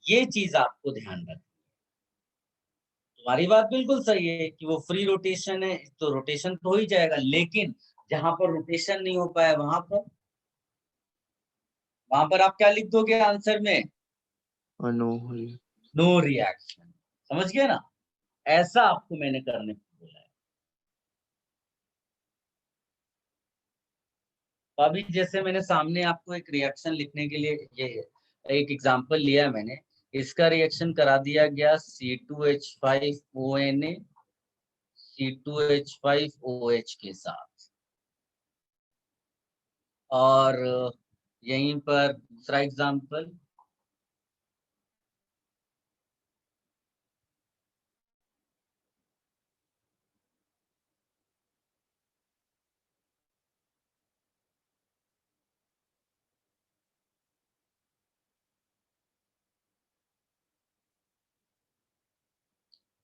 ये चीज आपको ध्यान रखना। तुम्हारी बात बिल्कुल सही है कि वो फ्री रोटेशन है तो रोटेशन तो हो ही जाएगा, लेकिन जहां पर रोटेशन नहीं हो पाया वहां पर आप क्या लिख दोगे आंसर में, नो रिएक्शन। समझ गए ना, ऐसा आपको मैंने करने को बोला है। तो अभी जैसे मैंने सामने आपको एक रिएक्शन लिखने के लिए ये एक एग्जांपल लिया मैंने, इसका रिएक्शन करा दिया गया C2H5ONA C2H5OH के साथ। और यहीं पर दूसरा एग्जांपल,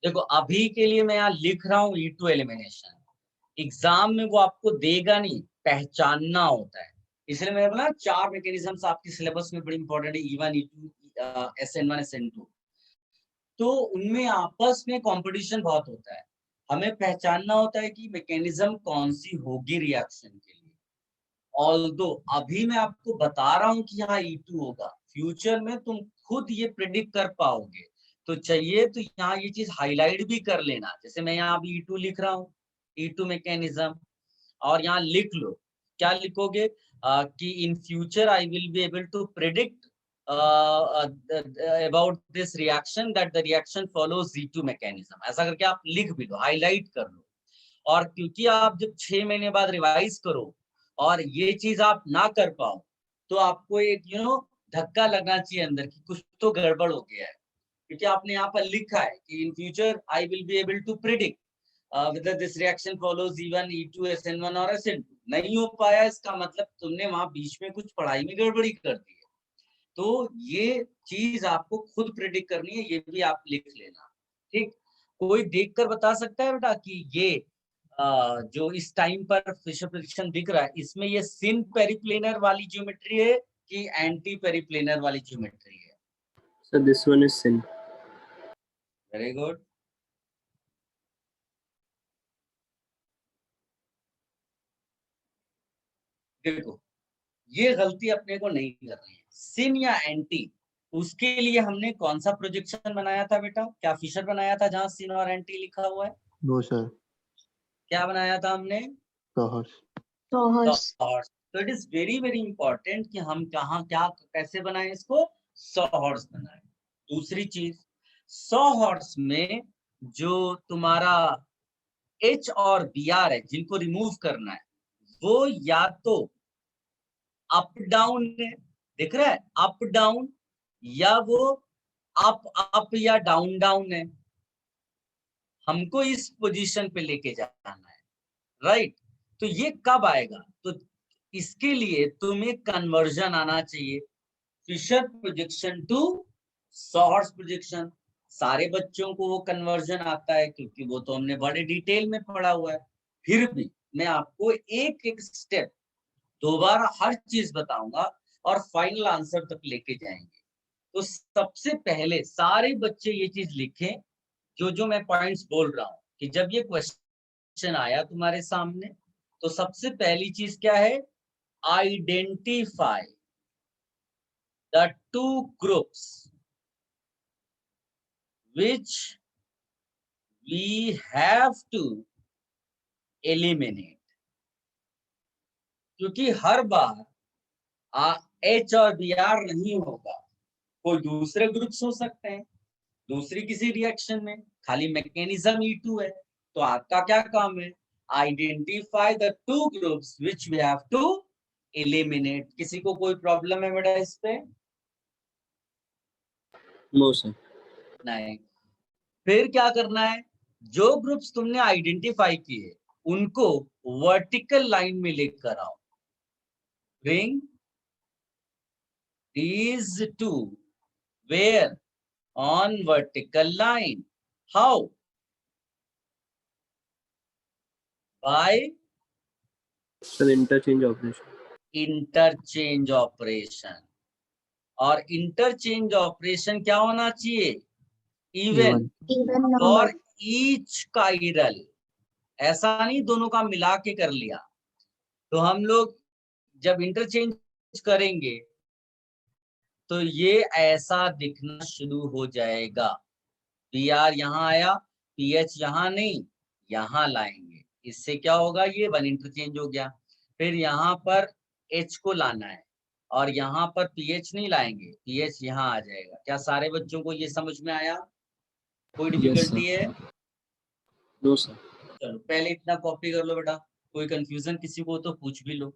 देखो अभी के लिए मैं यहाँ लिख रहा हूँ E2 एलिमिनेशन। एग्जाम में वो आपको देगा नहीं, पहचानना होता है। इसलिए मैंने बोला 4 मैकेनिज्म्स आपके सिलेबस में बड़ी इंपॉर्टेंट है, E1 E2 SN1 SN2। तो उनमें आपस में कंपटीशन बहुत होता है, हमें पहचानना होता है कि मैकेनिज्म कौन सी होगी रिएक्शन के लिए। ऑल्दो अभी मैं आपको बता रहा हूँ कि यहाँ E2 होगा, फ्यूचर में तुम खुद ये प्रिडिक्ट कर पाओगे। तो चाहिए तो यहाँ ये चीज हाईलाइट भी कर लेना, जैसे मैं यहाँ अभी E2 लिख रहा हूँ, E2 मैकेनिज्म। और यहाँ लिख लो, क्या लिखोगे कि in future I will be able to predict about this reaction that the reaction follows Z2 mechanism. ऐसा करके आप लिख भी लो, हाईलाइट कर लो। और क्योंकि आप जब 6 महीने बाद रिवाइज करो और ये चीज आप ना कर पाओ, तो आपको एक धक्का लगना चाहिए अंदर की कुछ तो गड़बड़ हो गया है। क्योंकि आपने यहाँ पर लिखा है कि in future I will be able to predict whether this reaction follows E1 E2 SN1 और SN2। नहीं हो पाया, इसका मतलब तुमने वहां बीच में कुछ पढ़ाई में गड़बड़ी कर दी है। तो ये चीज आपको खुद प्रिडिक्ट करनी है, ये भी आप लिख लेना। ठीक, कोई देखकर बता सकता है बेटा कि ये जो इस टाइम पर फिशर प्रेडिक्शन दिख रहा है, इसमें ये सिन पेरिप्लेनर वाली ज्योमेट्री है कि एंटी पेरिप्लेनर वाली ज्योमेट्री है? So this one is sin. Very good. देखो ये गलती अपने को नहीं करनी है, सिन या एंटी। उसके लिए हमने कौन सा प्रोजेक्शन बनाया था बेटा? क्या फिशर बनाया था जहां सिन और एंटी लिखा हुआ है? नो सर, क्या बनाया था हमने? सॉहर्स। तो it is very very important कि हम कहाँ क्या कैसे बनाए इसको, सॉहर्स बनाए। दूसरी चीज, सॉहर्स में जो तुम्हारा H और Br है जिनको रिमूव करना है, वो या तो अप डाउन है, दिख रहा है अप डाउन, या वो अप अप या डाउन डाउन है। हमको इस पोजीशन पे लेके जाना है, राइट? तो ये कब आएगा? तो इसके लिए तुम्हें कन्वर्जन आना चाहिए, Fischer projection to sawhorse projection. सारे बच्चों को वो कन्वर्जन आता है क्योंकि वो तो हमने बड़े डिटेल में पढ़ा हुआ है। फिर भी मैं आपको एक एक स्टेप दोबारा हर चीज बताऊंगा और फाइनल आंसर तक लेके जाएंगे। तो सबसे पहले सारे बच्चे ये चीज लिखें, जो मैं पॉइंट्स बोल रहा हूं, कि जब ये क्वेश्चन आया तुम्हारे सामने तो सबसे पहली चीज क्या है, identify the 2 groups which we have to eliminate। क्योंकि हर बार H और Br नहीं होगा, कोई दूसरे ग्रुप्स हो सकते हैं दूसरी किसी रिएक्शन में, खाली मैकेनिज्म E2 है। तो आपका क्या काम है, identify the 2 groups which we have to eliminate. किसी को कोई प्रॉब्लम है बेटा इस पे? No sir. नहीं। फिर क्या करना है, जो ग्रुप्स तुमने आइडेंटिफाई किए उनको वर्टिकल लाइन में लेकर आओ। Bring these 2 Where? On vertical line. How? By Sir, interchange operation. Interchange operation. और इंटरचेंज ऑपरेशन क्या होना चाहिए? Even for each chiral. ऐसा नहीं दोनों का मिला के कर लिया. तो हम लोग जब इंटरचेंज करेंगे तो ये ऐसा दिखना शुरू हो जाएगा. PR यहाँ आया, PH यहाँ नहीं, यहाँ लाएंगे. इससे क्या होगा? ये 1 इंटरचेंज हो गया. फिर यहाँ पर H को लाना है और यहाँ पर PH नहीं लाएंगे, PH यहाँ आ जाएगा. क्या सारे बच्चों को ये समझ में आया? कोई डिफिकल्टी है? No sir. चलो पहले इतना कॉपी कर लो बेटा. कोई कंफ्यूजन किसी को तो पूछ भी लो.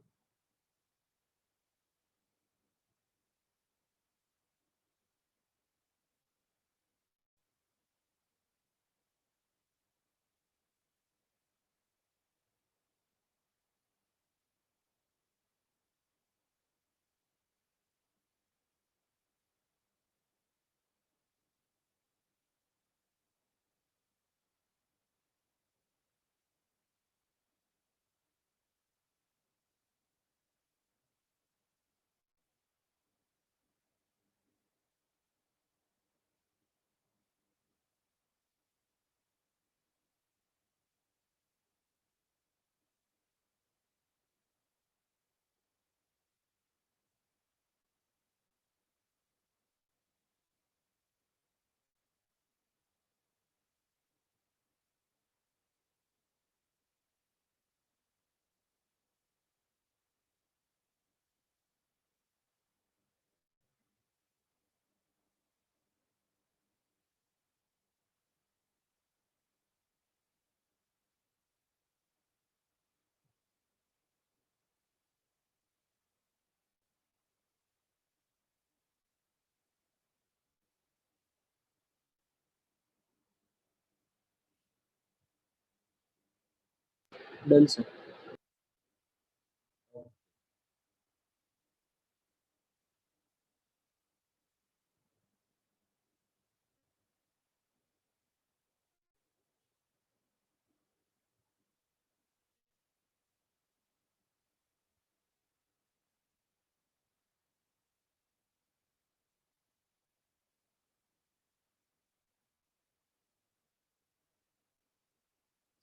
Done sir.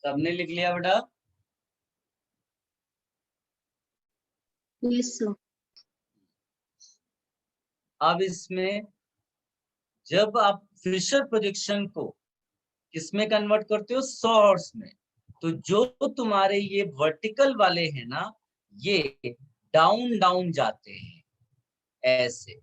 सबने लिख लिया बेटा? Yes, sir. अब इसमें जब आप फिशर प्रोजेक्शन को किसमें कन्वर्ट करते हो? सोर्स में. तो जो तुम्हारे ये वर्टिकल वाले हैं ना, ये डाउन डाउन जाते हैं ऐसे.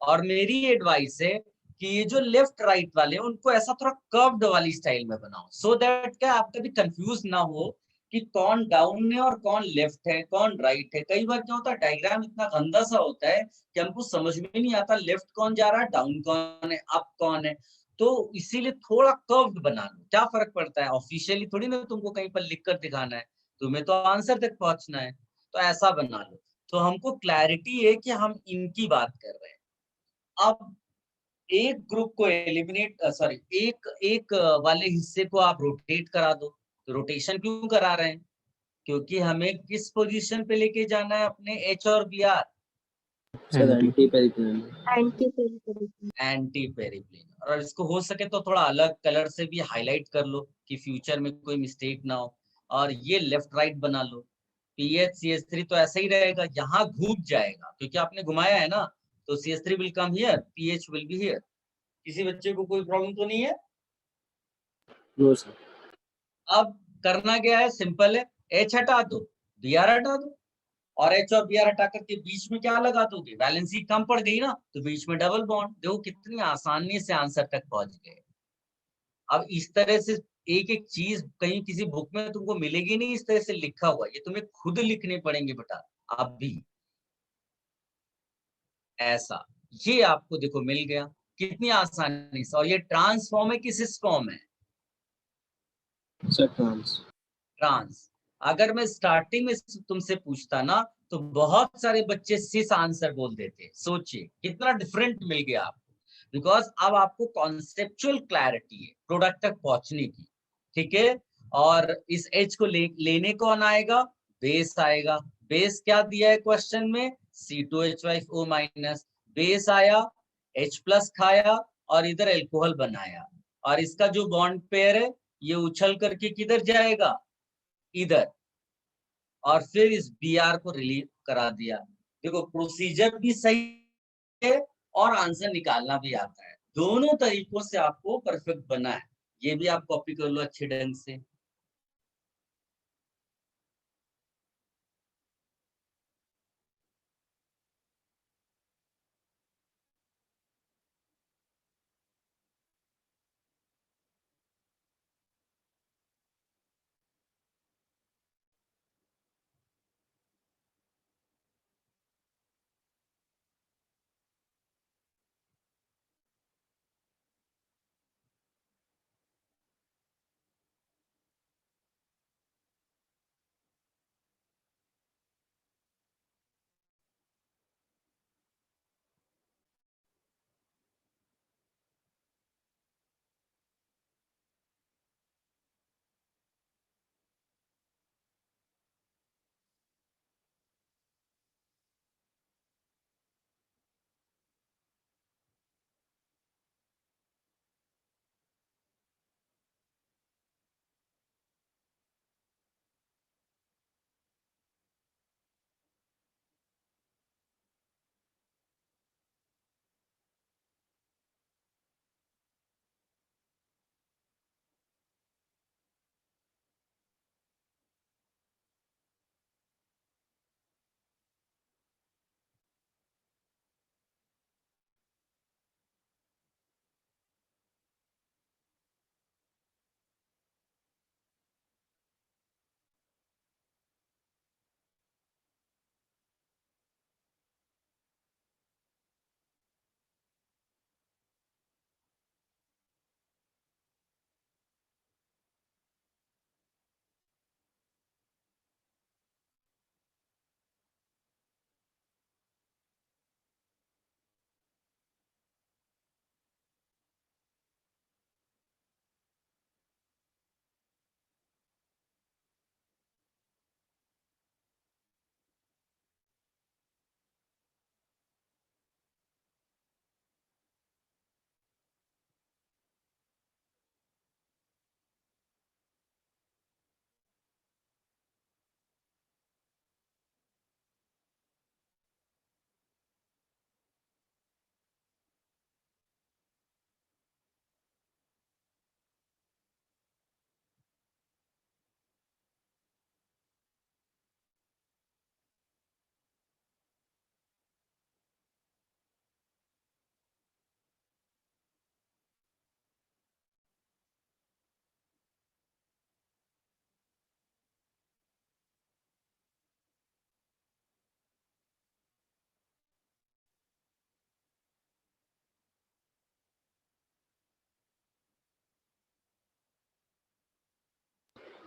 और मेरी एडवाइस है कि ये जो लेफ्ट राइट वाले हैं उनको ऐसा थोड़ा कर्व्ड वाली स्टाइल में बनाओ, सो दैट क्या आप कभी कंफ्यूज ना हो कि कौन डाउन है और कौन लेफ्ट है, कौन राइट है. कई बार क्या होता है, डायग्राम इतना गंदा सा होता है कि हमको समझ में नहीं आता लेफ्ट कौन जा रहा है, डाउन कौन है, अप कौन है. तो इसीलिए थोड़ा कर्व्ड बना लो. क्या फर्क पड़ता है? ऑफिशियली थोड़ी ना तुमको कहीं पर लिख कर दिखाना है, तुम्हें तो आंसर तक पहुंचना है. तो ऐसा बना लो. तो हमको क्लैरिटी है कि हम इनकी बात कर रहे हैं. अब एक ग्रुप को एलिमिनेट एक एक वाले हिस्से को आप रोटेट करा दो. तो रोटेशन क्यों करा रहे हैं? क्योंकि हमें किस पोजीशन पे लेके जाना है अपने H और BR? Sir anti periplanar. Anti periplanar. और इसको हो सके तो थोड़ा अलग कलर से भी हाईलाइट कर लो कि फ्यूचर में कोई मिस्टेक ना हो. और ये लेफ्ट राइट बना लो. PH CH3 तो ऐसा ही रहेगा, यहाँ घूम जाएगा क्योंकि आपने घुमाया है ना. तो CH3 will come here, PH will be here. किसी बच्चे को कोई प्रॉब्लम तो नहीं है? No sir. अब करना क्या है? सिंपल है. H हटा दो, BR हटा दो, और H और BR हटा करके बीच में क्या लगा दोगे? वैलेंसी कम पड़ गई ना, तो बीच में डबल बॉन्ड. देखो कितनी आसानी से आंसर तक पहुंच गए. अब इस तरह से एक एक चीज कहीं किसी बुक में तुमको मिलेगी नहीं इस तरह से लिखा हुआ. ये तुम्हें खुद लिखने पड़ेंगे बेटा. अब भी ऐसा ये आपको देखो मिल गया कितनी आसानी से. और ये ट्रांसफॉर्म है कि सिस फॉर्म है? Sir trans. ट्रांस. अगर मैं स्टार्टिंग में तुमसे पूछता ना तो बहुत सारे बच्चे सिस आंसर बोल देते। सोचिए कितना डिफरेंट मिल गया आपको, बिकॉज अब आपको कॉन्सेप्चुअल क्लैरिटी है प्रोडक्ट तक पहुंचने की। ठीक है, और इस एच को लेने कौन आएगा? बेस आएगा। बेस क्या दिया है क्वेश्चन में? C2H5O-। बेस आया, H+ खाया और इधर एल्कोहल बनाया, और इसका जो बॉन्ड पेयर है ये उछल करके किधर जाएगा? इधर, और फिर इस Br को रिलीव करा दिया। देखो प्रोसीजर भी सही है और आंसर निकालना भी आता है। दोनों तरीकों से आपको परफेक्ट बना है। ये भी आप कॉपी कर लो अच्छे ढंग से।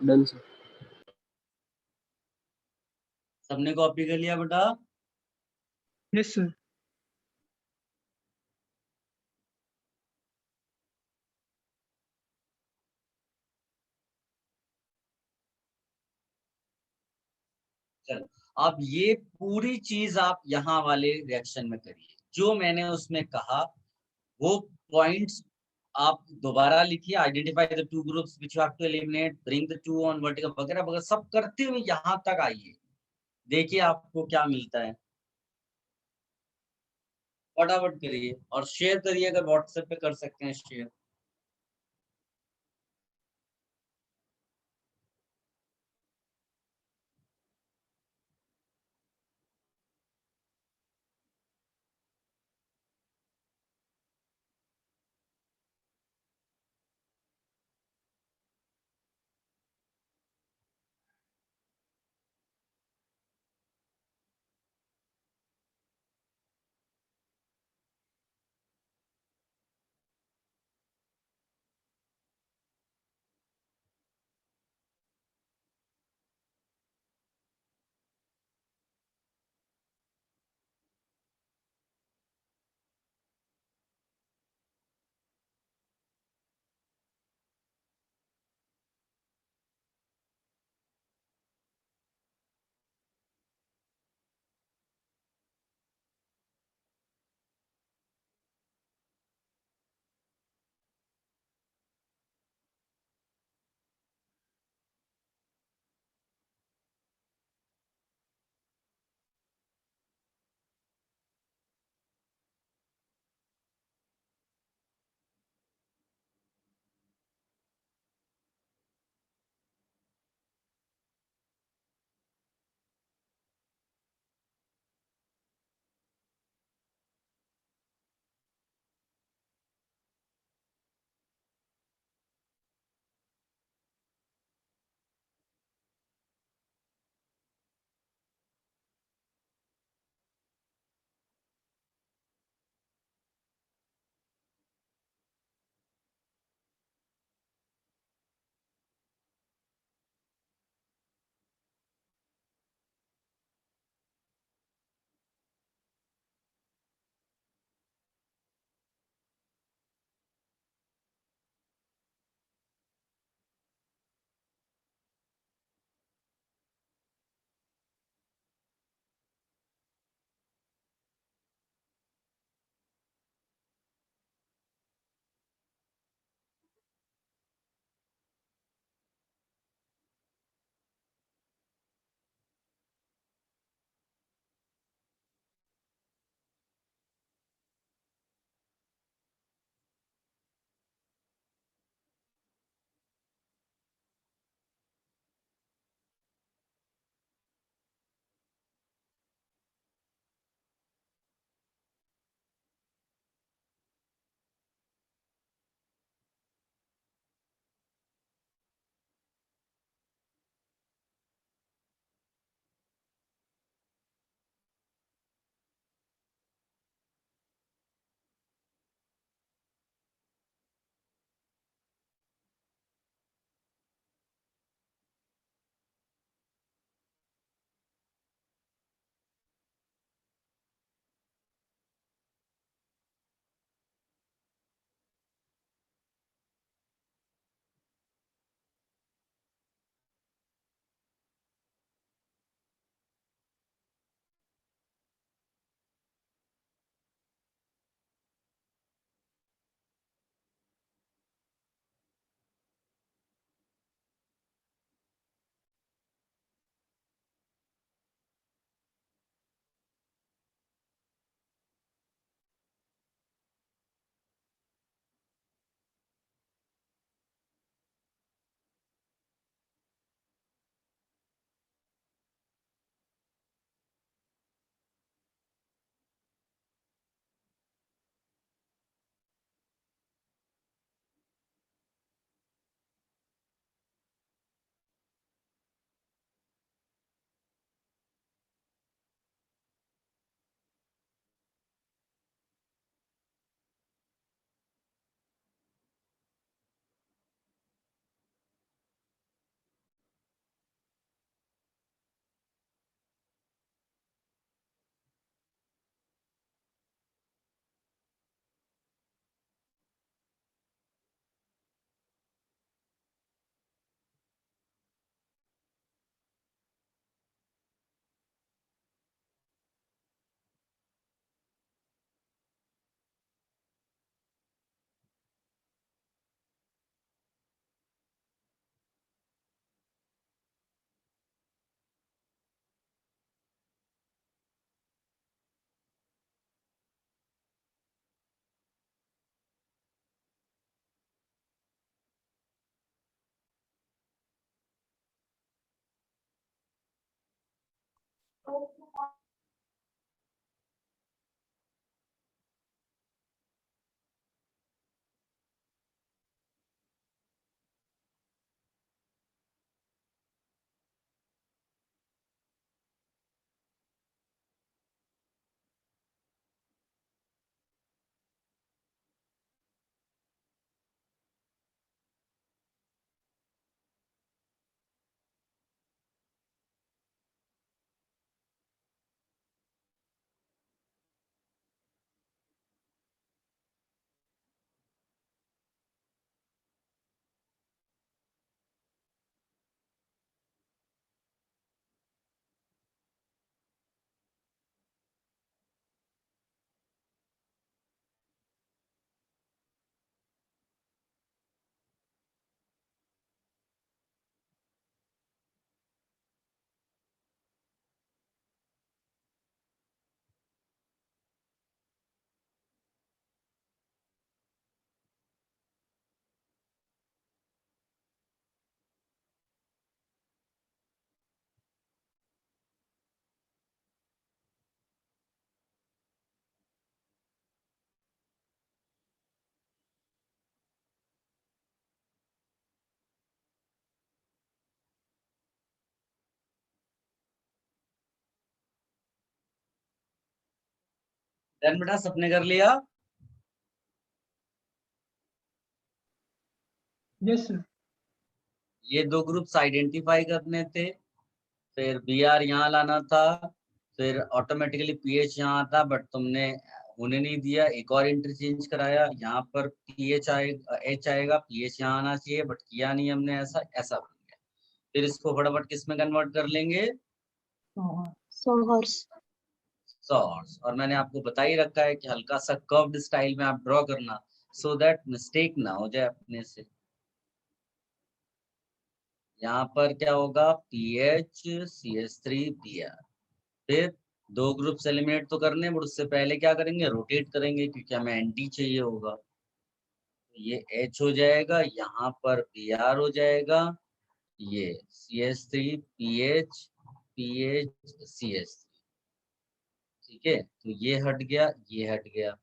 Done sir. सबने कॉपी कर लिया बेटा? Yes sir. चलो, अब ये पूरी चीज आप यहाँ वाले रिएक्शन में करिए जो मैंने उसमें कहा। वो पॉइंट्स आप दोबारा लिखिए। Identify the two groups which you have to eliminate, bring the two on vertical, वगैरह वगैरह सब करते हुए यहाँ तक आइए। देखिए आपको क्या मिलता है। फटाफट करिए और शेयर करिए, अगर व्हाट्सएप पे कर सकते हैं शेयर। देन बेटा सबने कर लिया? Yes, sir. ये दो ग्रुप्स आइडेंटिफाई करने थे, फिर Br यहाँ लाना था, फिर ऑटोमेटिकली पीएच यहाँ आता, बट तुमने होने नहीं दिया, एक और इंटरचेंज कराया, यहाँ पर पीएच आएगा, एच आएगा, पीएच यहाँ आना चाहिए, बट किया नहीं हमने, ऐसा ऐसा बन गया। फिर इसको फटाफट किस में कन्वर्ट कर लेंगे? सोहर्स। सॉर्ट्स। और मैंने आपको बता ही रखा है कि हल्का सा कर्व्ड स्टाइल में आप ड्रॉ करना, सो दैट मिस्टेक ना हो जाए अपने से। यहाँ पर क्या होगा? PH CH3 Br। फिर दो ग्रुप्स एलिमिनेट तो करने, बट उससे पहले क्या करेंगे? रोटेट करेंगे, क्योंकि हमें एंटी चाहिए होगा। ये H हो जाएगा, यहाँ पर Br हो जाएगा, ये CH3 PH PH CH3। ठीक है, तो ये हट गया, ये हट गया,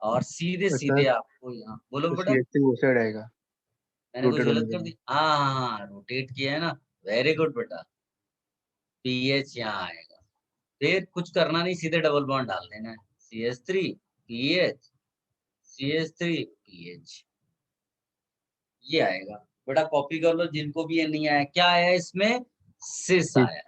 और सीधे तो सीधे सर आपको यहाँ बोलो तो बेटा। CH3 वो साइड आएगा मैंने कुछ रोटेट होने गलत के कर बाद। दी? हाँ, रोटेट किया है ना, वेरी गुड बेटा। पीएच यहाँ आएगा, फिर कुछ करना नहीं, सीधे डबल बॉन्ड डाल देना है, CH3 PH CH3 PH, ये आएगा। बेटा कॉपी कर लो, जिनको भी ये नहीं आया। क्या आया इसमें? सिस आया।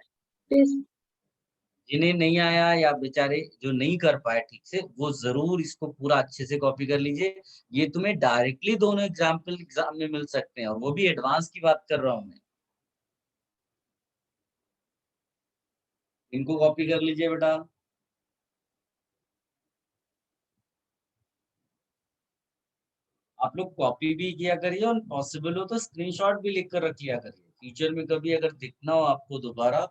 जिन्हें नहीं आया या बेचारे जो नहीं कर पाए ठीक से, वो जरूर इसको पूरा अच्छे से कॉपी कर लीजिए। ये तुम्हें डायरेक्टली दोनों एग्जाम में मिल सकते हैं, और वो भी एडवांस की बात कर रहा हूं मैं। इनको कॉपी कर लीजिए बेटा। आप लोग कॉपी भी किया करिए, और पॉसिबल हो तो स्क्रीनशॉट भी लिख कर रख लिया करिए। फ्यूचर में कभी अगर दिखना हो आपको दोबारा,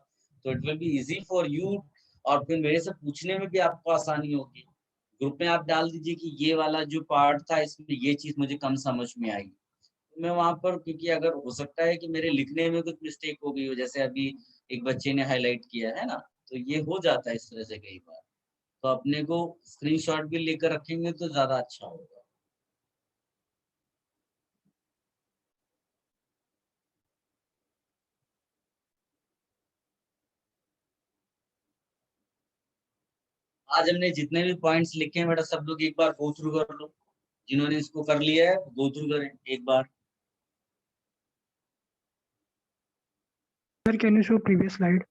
तो it will be easy for you, और फिर मेरे से पूछने में भी आपको आसानी होगी। ग्रुप में आप डाल दीजिए कि ये वाला जो पार्ट था, इसमें ये चीज मुझे कम समझ में आई। तो मैं वहां पर, क्योंकि अगर हो सकता है कि मेरे लिखने में कुछ मिस्टेक हो गई हो, जैसे अभी एक बच्चे ने हाईलाइट किया है ना, तो ये हो जाता है इस तरह से कई बार। तो अपने को स्क्रीनशॉट भी लेकर रखेंगे तो ज्यादा अच्छा होगा। आज हमने जितने भी पॉइंट्स लिखे हैं बेटा, सब लोग एक बार गो थ्रू कर लो। जिन्होंने इसको कर लिया है गो थ्रू करें एक बार। Sir, can you show previous slide?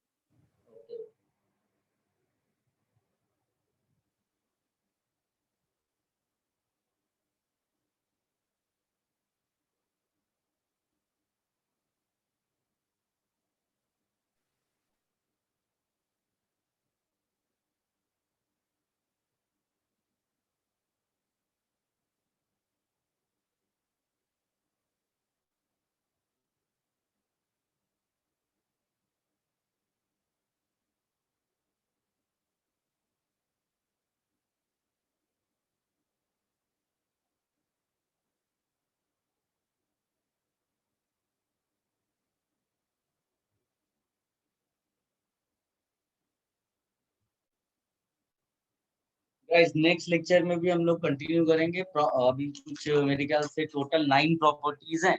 Guys next lecture में भी हम लोग कंटिन्यू करेंगे। अभी कुछ मेरे ख्याल से टोटल 9 प्रॉपर्टीज हैं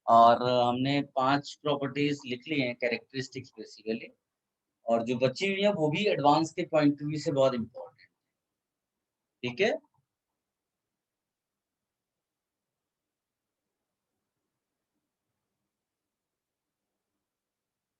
और हमने 5 प्रॉपर्टीज लिख ली हैं कैरेक्टरिस्टिक्स बेसिकली, और जो बची हुई है वो भी एडवांस के पॉइंट ऑफ व्यू से बहुत इम्पोर्टेंट है। ठीक है।